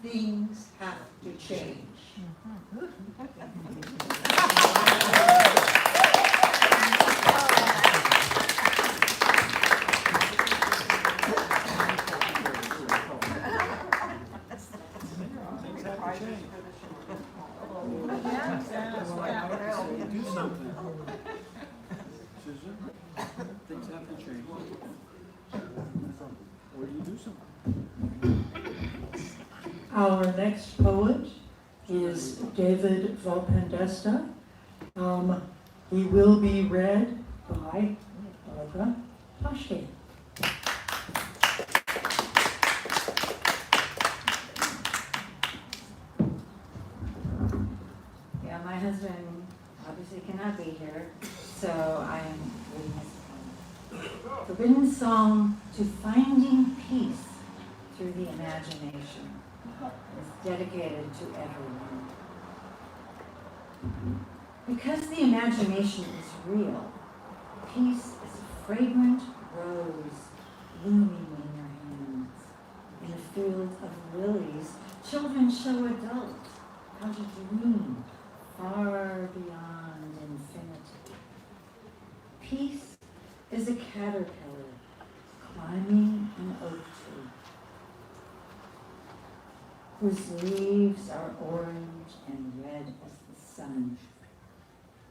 Things have to change. Things have to change. Or do you do something? Our next poet is David Valpendesta. He will be read by Barbara Pashke. husband obviously cannot be here, so I am reading this poem. Forbidden Song to Finding Peace Through the Imagination. It's dedicated to everyone. Because the imagination is real, peace is a fragrant rose blooming in your hands. In a field of lilies, children show adults how to dream far beyond infinity. Peace is a caterpillar climbing an oak tree, whose leaves are orange and red as the sun.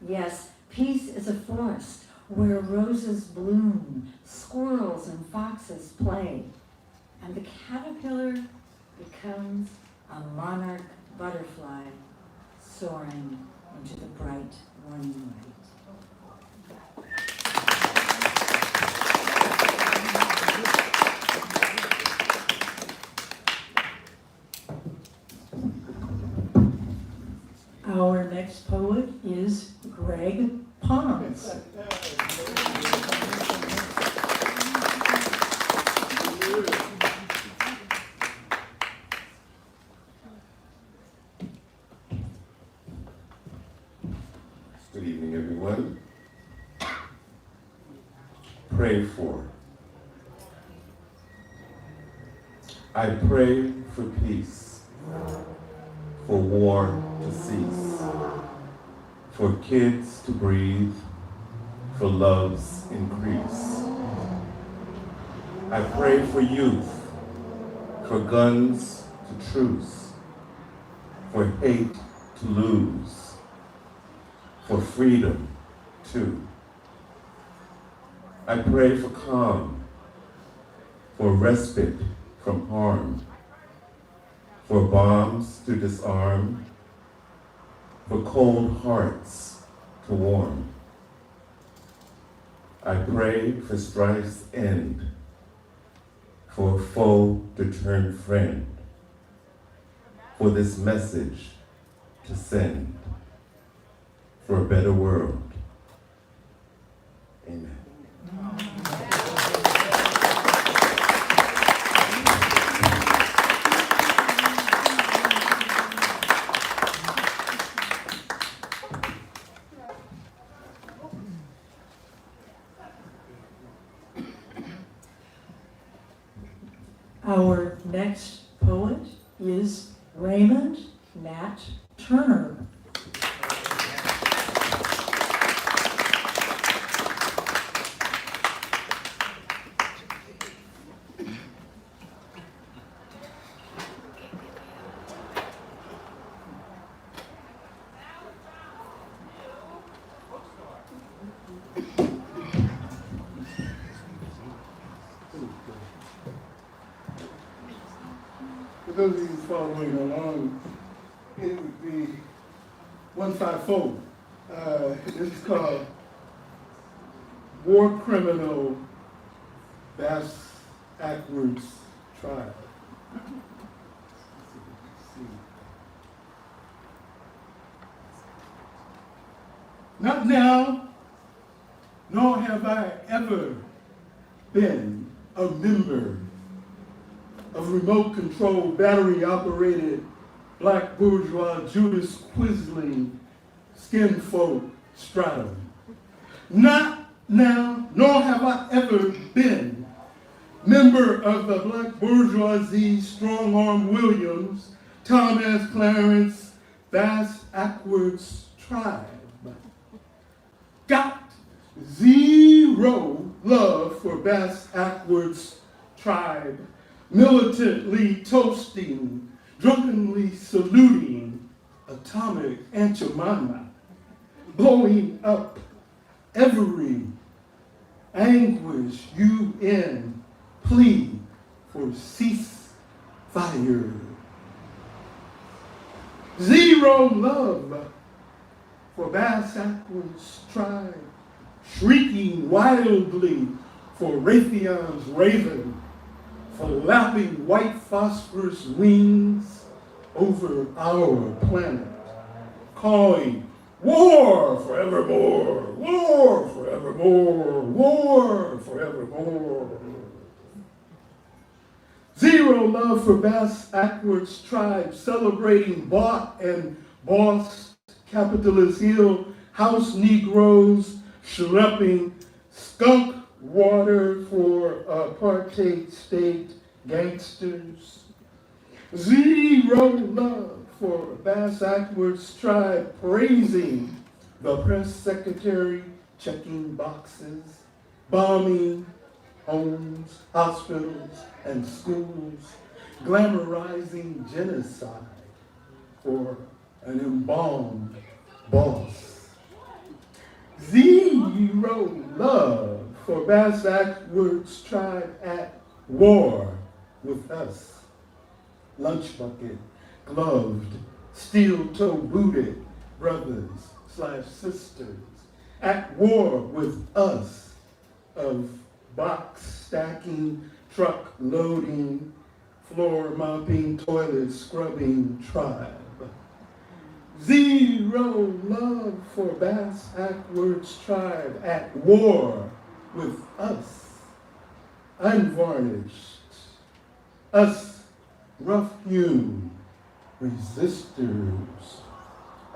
Yes, peace is a forest where roses bloom, squirrels and foxes play, and the caterpillar becomes a monarch butterfly soaring into the bright morning light. Our next poet is Greg Pons. Good evening, everyone. Pray for. I pray for peace, for war to cease, for kids to breathe, for love's increase. I pray for youth, for guns to truce, for hate to lose, for freedom too. I pray for calm, for respite from harm, for bombs to disarm, for cold hearts to warm. I pray for strife's end, for a foe to turn friend, for this message to send, for a better world. Amen. Our next poet is Raymond Nat Turner. For those of you following along, it would be 154. This is called War Criminal Bass Backwards Trial. Not now, nor have I ever been a member of remote control, battery operated black bourgeois Judas Quisling skinfolk stratum. Not now, nor have I ever been member of the black bourgeoisie strong-arm Williams, Thomas Clarence, Bass Ackwards tribe. Got zero love for Bass Ackwards tribe, militantly toasting, drunkenly saluting atomic antimony, blowing up every anguish UN plea for ceasefire. Zero love for Bass Ackwards tribe, shrieking wildly for Raytheon's raven, for lapping white phosphorus wings over our planet, cawing War forevermore, war forevermore, war forevermore. Zero love for Bass Ackwards tribe, celebrating bought and bossed Capitalist Hill, house Negroes, schlepping skunk water for apartheid state gangsters. Zero love for Bass Ackwards tribe, praising the press secretary, checking boxes, bombing homes, hospitals, and schools, glamorizing genocide for an embalmed boss. Zero love for Bass Ackwards tribe at war with us. Lunch bucket, gloved, steel-toe booted brothers/sisters at war with us of box stacking, truck loading, floor mopping, toilet scrubbing tribe. Zero love for Bass Ackwards tribe at war with us. Unvarnished, us rough-hewn resistors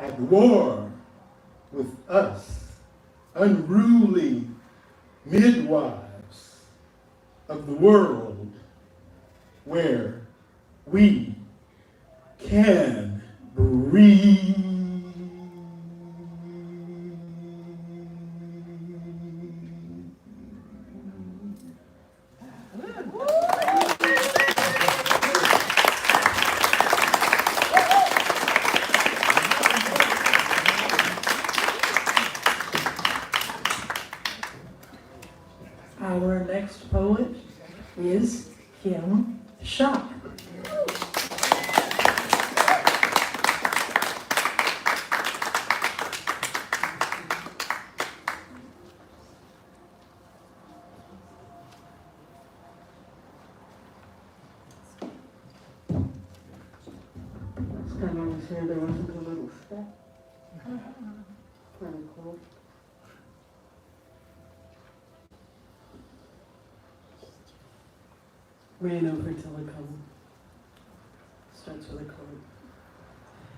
at war with us. Unruly midwives of the world where we can breathe. Our next poet is Kim Shock. Time I was here, there wasn't a little step. Kind of cool. Rain over telecom. Starts with a chord.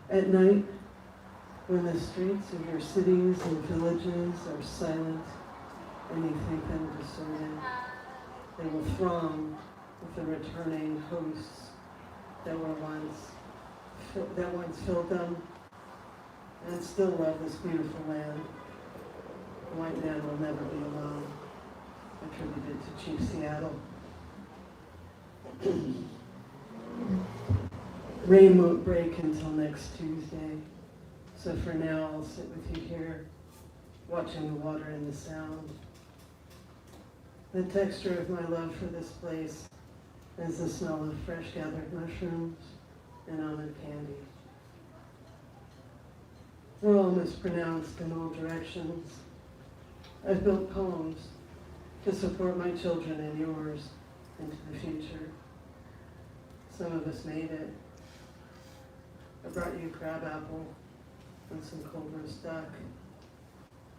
At night, when the streets of your cities and villages are silent and you think them deserted, they will throng with the returning hosts that once filled them and still love this beautiful land. The white man will never be alone. Attributed to Chief Seattle. Rain won't break until next Tuesday, so for now I'll sit with you here, watching the water and the sound. The texture of my love for this place is the smell of fresh gathered mushrooms and almond candy. We're all mispronounced in all directions. I've built poems to support my children and yours into the future. Some of us made it. I brought you a crab apple and some cold roast duck.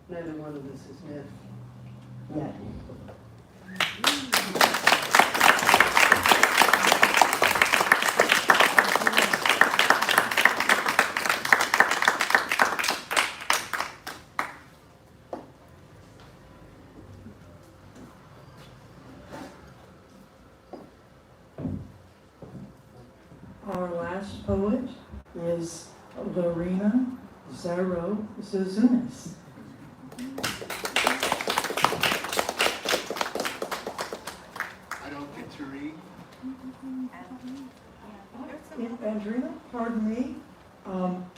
Neither one of us is myth yet. Our last poet is Lorena Zarou-Zouzounis. I don't get to read. Andrina, pardon me,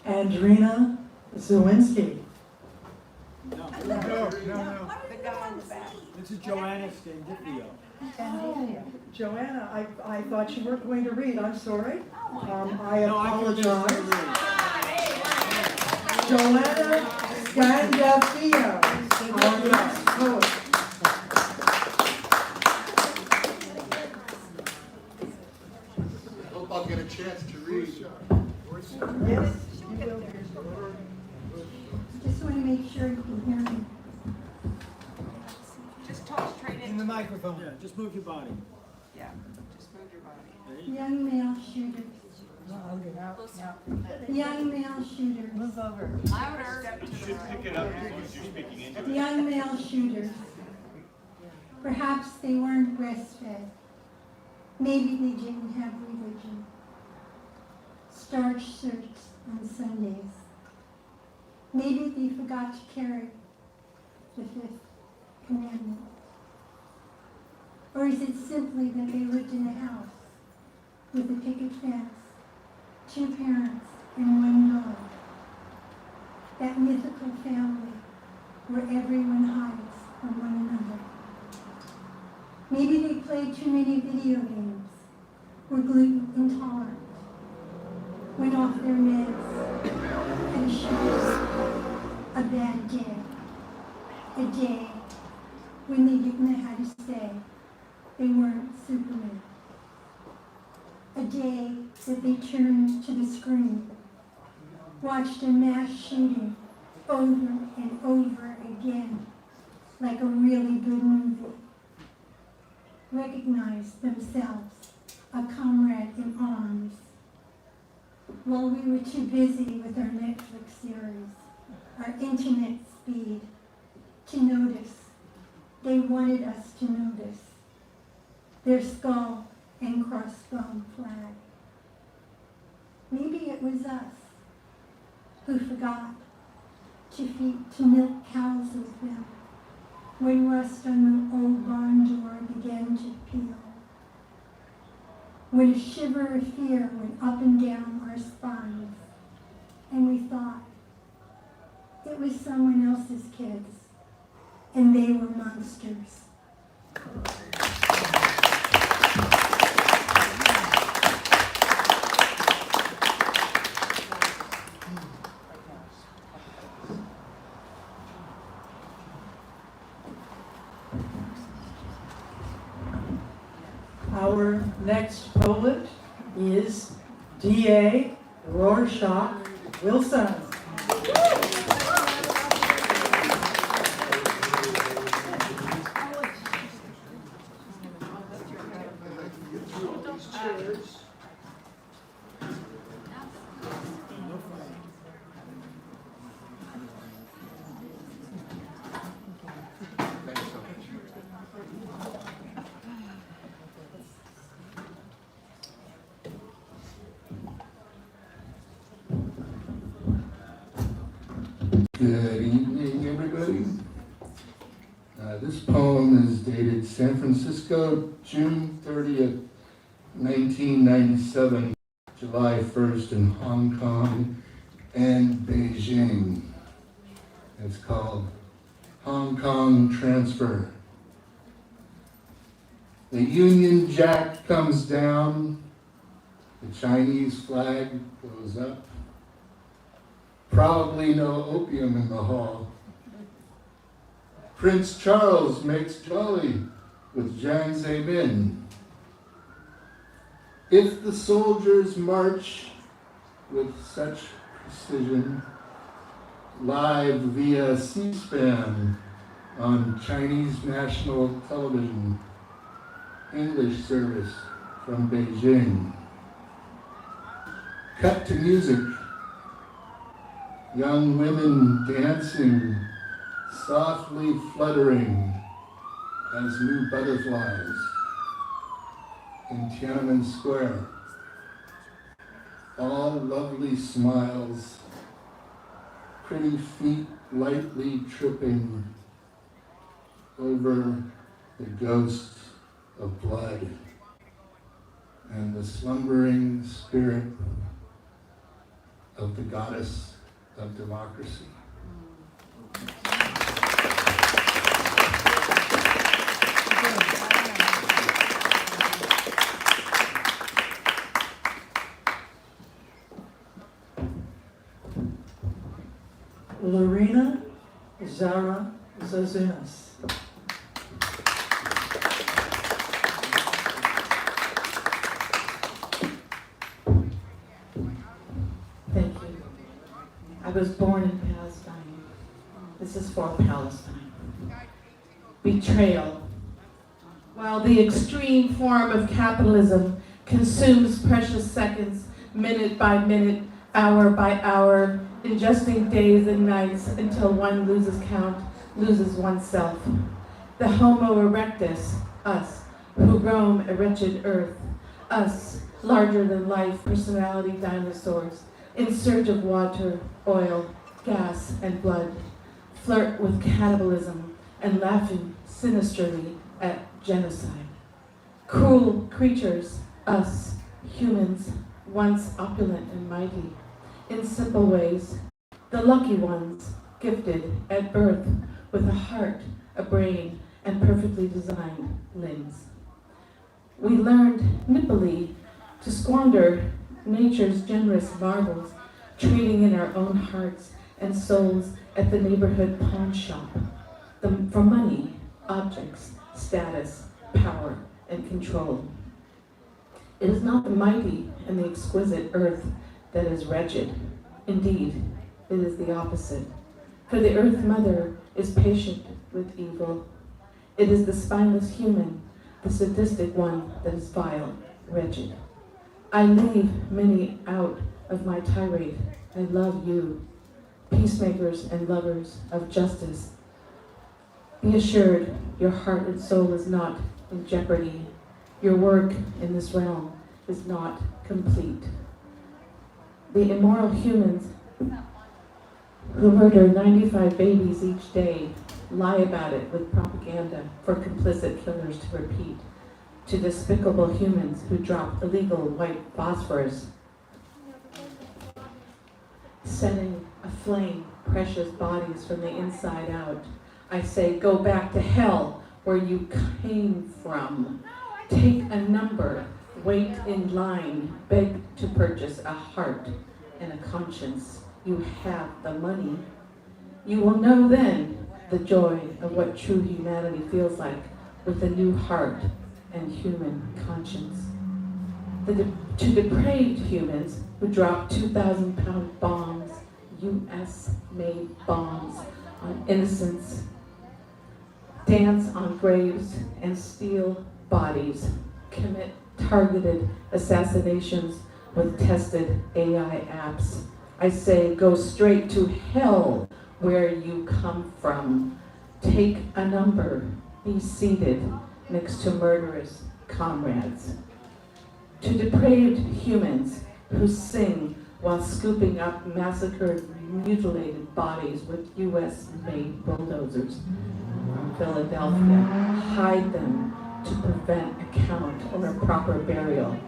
Andrina Zawinski. No. This is Joanna Stendifio. Joanna, I thought you weren't going to read. I'm sorry. I apologize. Joanna Stendifio, our next poet. I hope I'll get a chance to read. Yes. make sure you can hear me. Just talk straight In the microphone. Yeah, just move your body. Yeah, just move your body. Young male shooters. Young male shooters. Move over. Louder. You should pick it up because you're speaking into it. Young male shooters. Perhaps they weren't breastfed. Maybe they didn't have religion. Starch shirts on Sundays. Maybe they forgot to carry the fifth commandment. Or is it simply that they lived in a house with a picket fence, 2 parents, and 1 dog? That mythical family where everyone hides from one another. Maybe they played too many video games, were gluten intolerant, went off their meds, and chose a bad day. A day when they didn't know how to say they weren't Superman. A day that they turned to the screen, watched a mass shooting over and over again, like a really good movie. Recognized themselves a comrade in arms, while we were too busy with our Netflix series, our internet speed, to notice. They wanted us to notice their skull and crossbone flag. Maybe it was us who forgot to milk cows with them when rust on the old barn door began to peel. When a shiver of fear went up and down our spines, and we thought it was someone else's kids, and they were monsters. Our next poet is D.A. Rorschach Wilson. Good evening, everybody. This poem is dated San Francisco, June 30th, 1997, July 1st in Hong Kong and Beijing. It's called Hong Kong Transfer. The Union Jack comes down, the Chinese flag goes up. Probably no opium in the hall. Prince Charles makes jolly with Jiang Zemin. If the soldiers march with such precision, live via C-SPAN on Chinese national television, English service from Beijing. Cut to music. Young women dancing, softly fluttering as new butterflies in Tiananmen Square. All lovely smiles, pretty feet lightly tripping over the ghost of blood and the slumbering spirit of the goddess of democracy. Lorena Zarou-Zouzounis. Thank you. I was born in Palestine. This is for Palestine. Betrayal. While the extreme form of capitalism consumes precious seconds, minute by minute, hour by hour, ingesting days and nights until one loses count, loses oneself. The Homo erectus, us, who roam a wretched earth, us, larger than life personality dinosaurs, in search of water, oil, gas, and blood, flirt with cannibalism and laughing sinisterly at genocide. Cruel creatures, us, humans, once opulent and mighty, in simple ways, the lucky ones, gifted at birth with a heart, a brain, and perfectly designed limbs. We learned nippily to squander nature's generous marvels, trading in our own hearts and souls at the neighborhood pawn shop for money, objects, status, power, and control. It is not the mighty and the exquisite earth that is wretched. Indeed, it is the opposite. For the earth mother is patient with evil. It is the spineless human, the sadistic one, that is vile, wretched. I leave many out of my tirade. I love you, peacemakers and lovers of justice. Be assured your heart and soul is not in jeopardy. Your work in this realm is not complete. The immoral humans who murder 95 babies each day lie about it with propaganda for complicit killers to repeat. To despicable humans who drop illegal white phosphorus, setting aflame precious bodies from the inside out, I say, go back to hell where you came from. Take a number, wait in line, beg to purchase a heart and a conscience. You have the money. You will know then the joy of what true humanity feels like with a new heart and human conscience. To depraved humans who drop 2,000-pound bombs, US-made bombs, on innocents, dance on graves and steal bodies, commit targeted assassinations with tested AI apps. I say, go straight to hell where you come from. Take a number, be seated next to murderous comrades. To depraved humans who sing while scooping up massacred, mutilated bodies with US-made bulldozers from Philadelphia, hide them to prevent a count or a proper burial.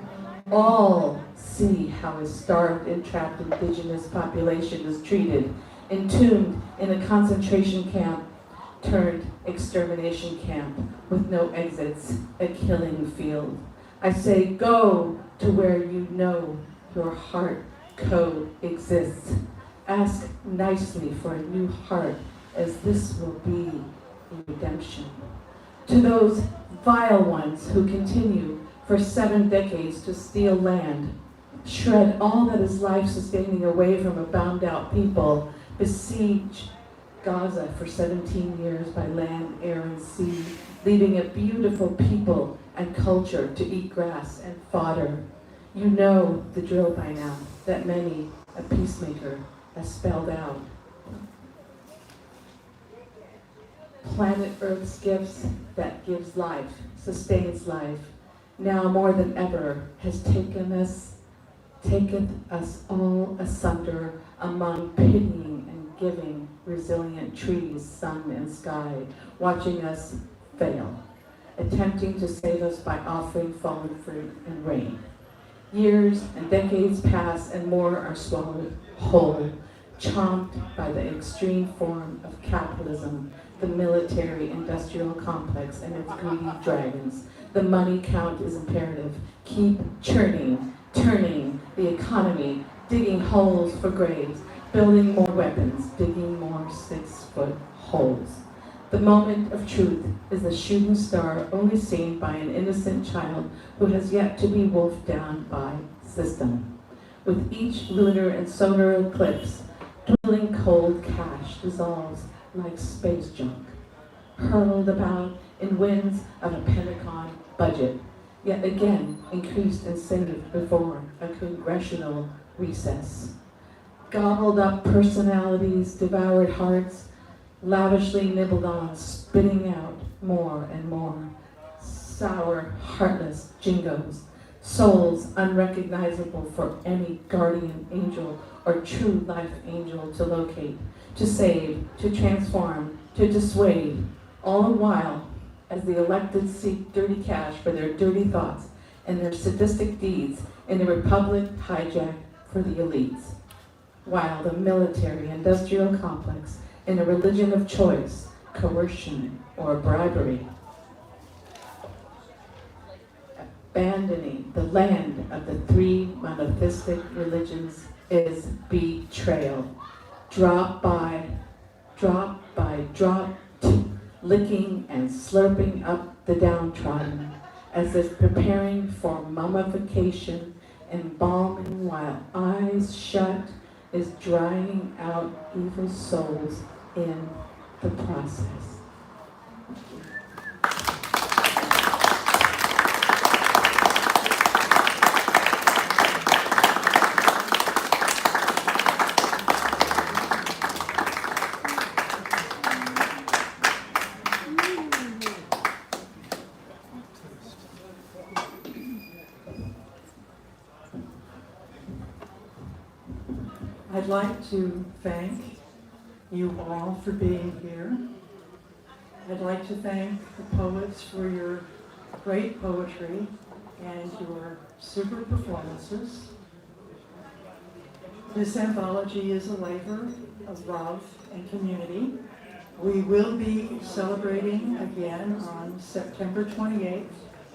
All see how a starved and trapped indigenous population is treated, entombed in a concentration camp turned extermination camp with no exits, a killing field. I say, go to where you know your heart code exists. Ask nicely for a new heart, as this will be redemption. To those vile ones who continue for 7 decades to steal land, shred all that is life-sustaining away from a bombed-out people, besiege Gaza for 17 years by land, air, and sea, leaving a beautiful people and culture to eat grass and fodder. You know the drill by now, that many a peacemaker has spelled out. Planet Earth's gifts that gives life, sustains life, now more than ever has taken us all asunder among pitying and giving resilient trees, sun and sky, watching us fail, attempting to save us by offering fallen fruit and rain. Years and decades pass and more are swallowed whole, chomped by the extreme form of capitalism, the military-industrial complex and its greedy dragons. The money count is imperative. Keep churning, turning the economy, digging holes for graves, building more weapons, digging more 6-foot holes. The moment of truth is the shooting star only seen by an innocent child who has yet to be wolfed down by system. With each lunar and solar eclipse, dwindling cold cash dissolves like space junk, hurled about in winds of a Pentagon budget, yet again increased and saved before a congressional recess. Gobbled up personalities, devoured hearts, lavishly nibbled on, spitting out more and more. Sour, heartless jingos, souls unrecognizable for any guardian angel or true life angel to locate, to save, to transform, to dissuade, all the while as the elected seek dirty cash for their dirty thoughts and their sadistic deeds in a republic hijacked for the elites, while the military-industrial complex in a religion of choice, coercion, or bribery, abandoning the land of the three monotheistic religions is betrayal. Drop by drop, licking and slurping up the downtrodden, as if preparing for mummification, embalming while eyes shut, is drying out evil souls in the process. I'd like to thank you all for being here. I'd like to thank the poets for your great poetry and your super performances. This anthology is a labor of love and community. We will be celebrating again on September 28th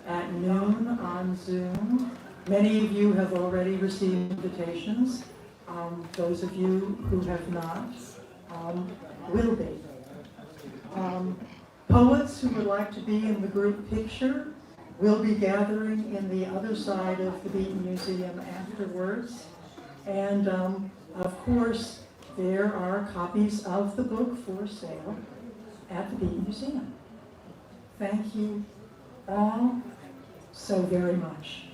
at noon on Zoom. Many of you have already received invitations. Those of you who have not will be. Poets who would like to be in the group picture will be gathering in the other side of the Beaton Museum afterwards. And of course, there are copies of the book for sale at the Beaton Museum. Thank you all so very much.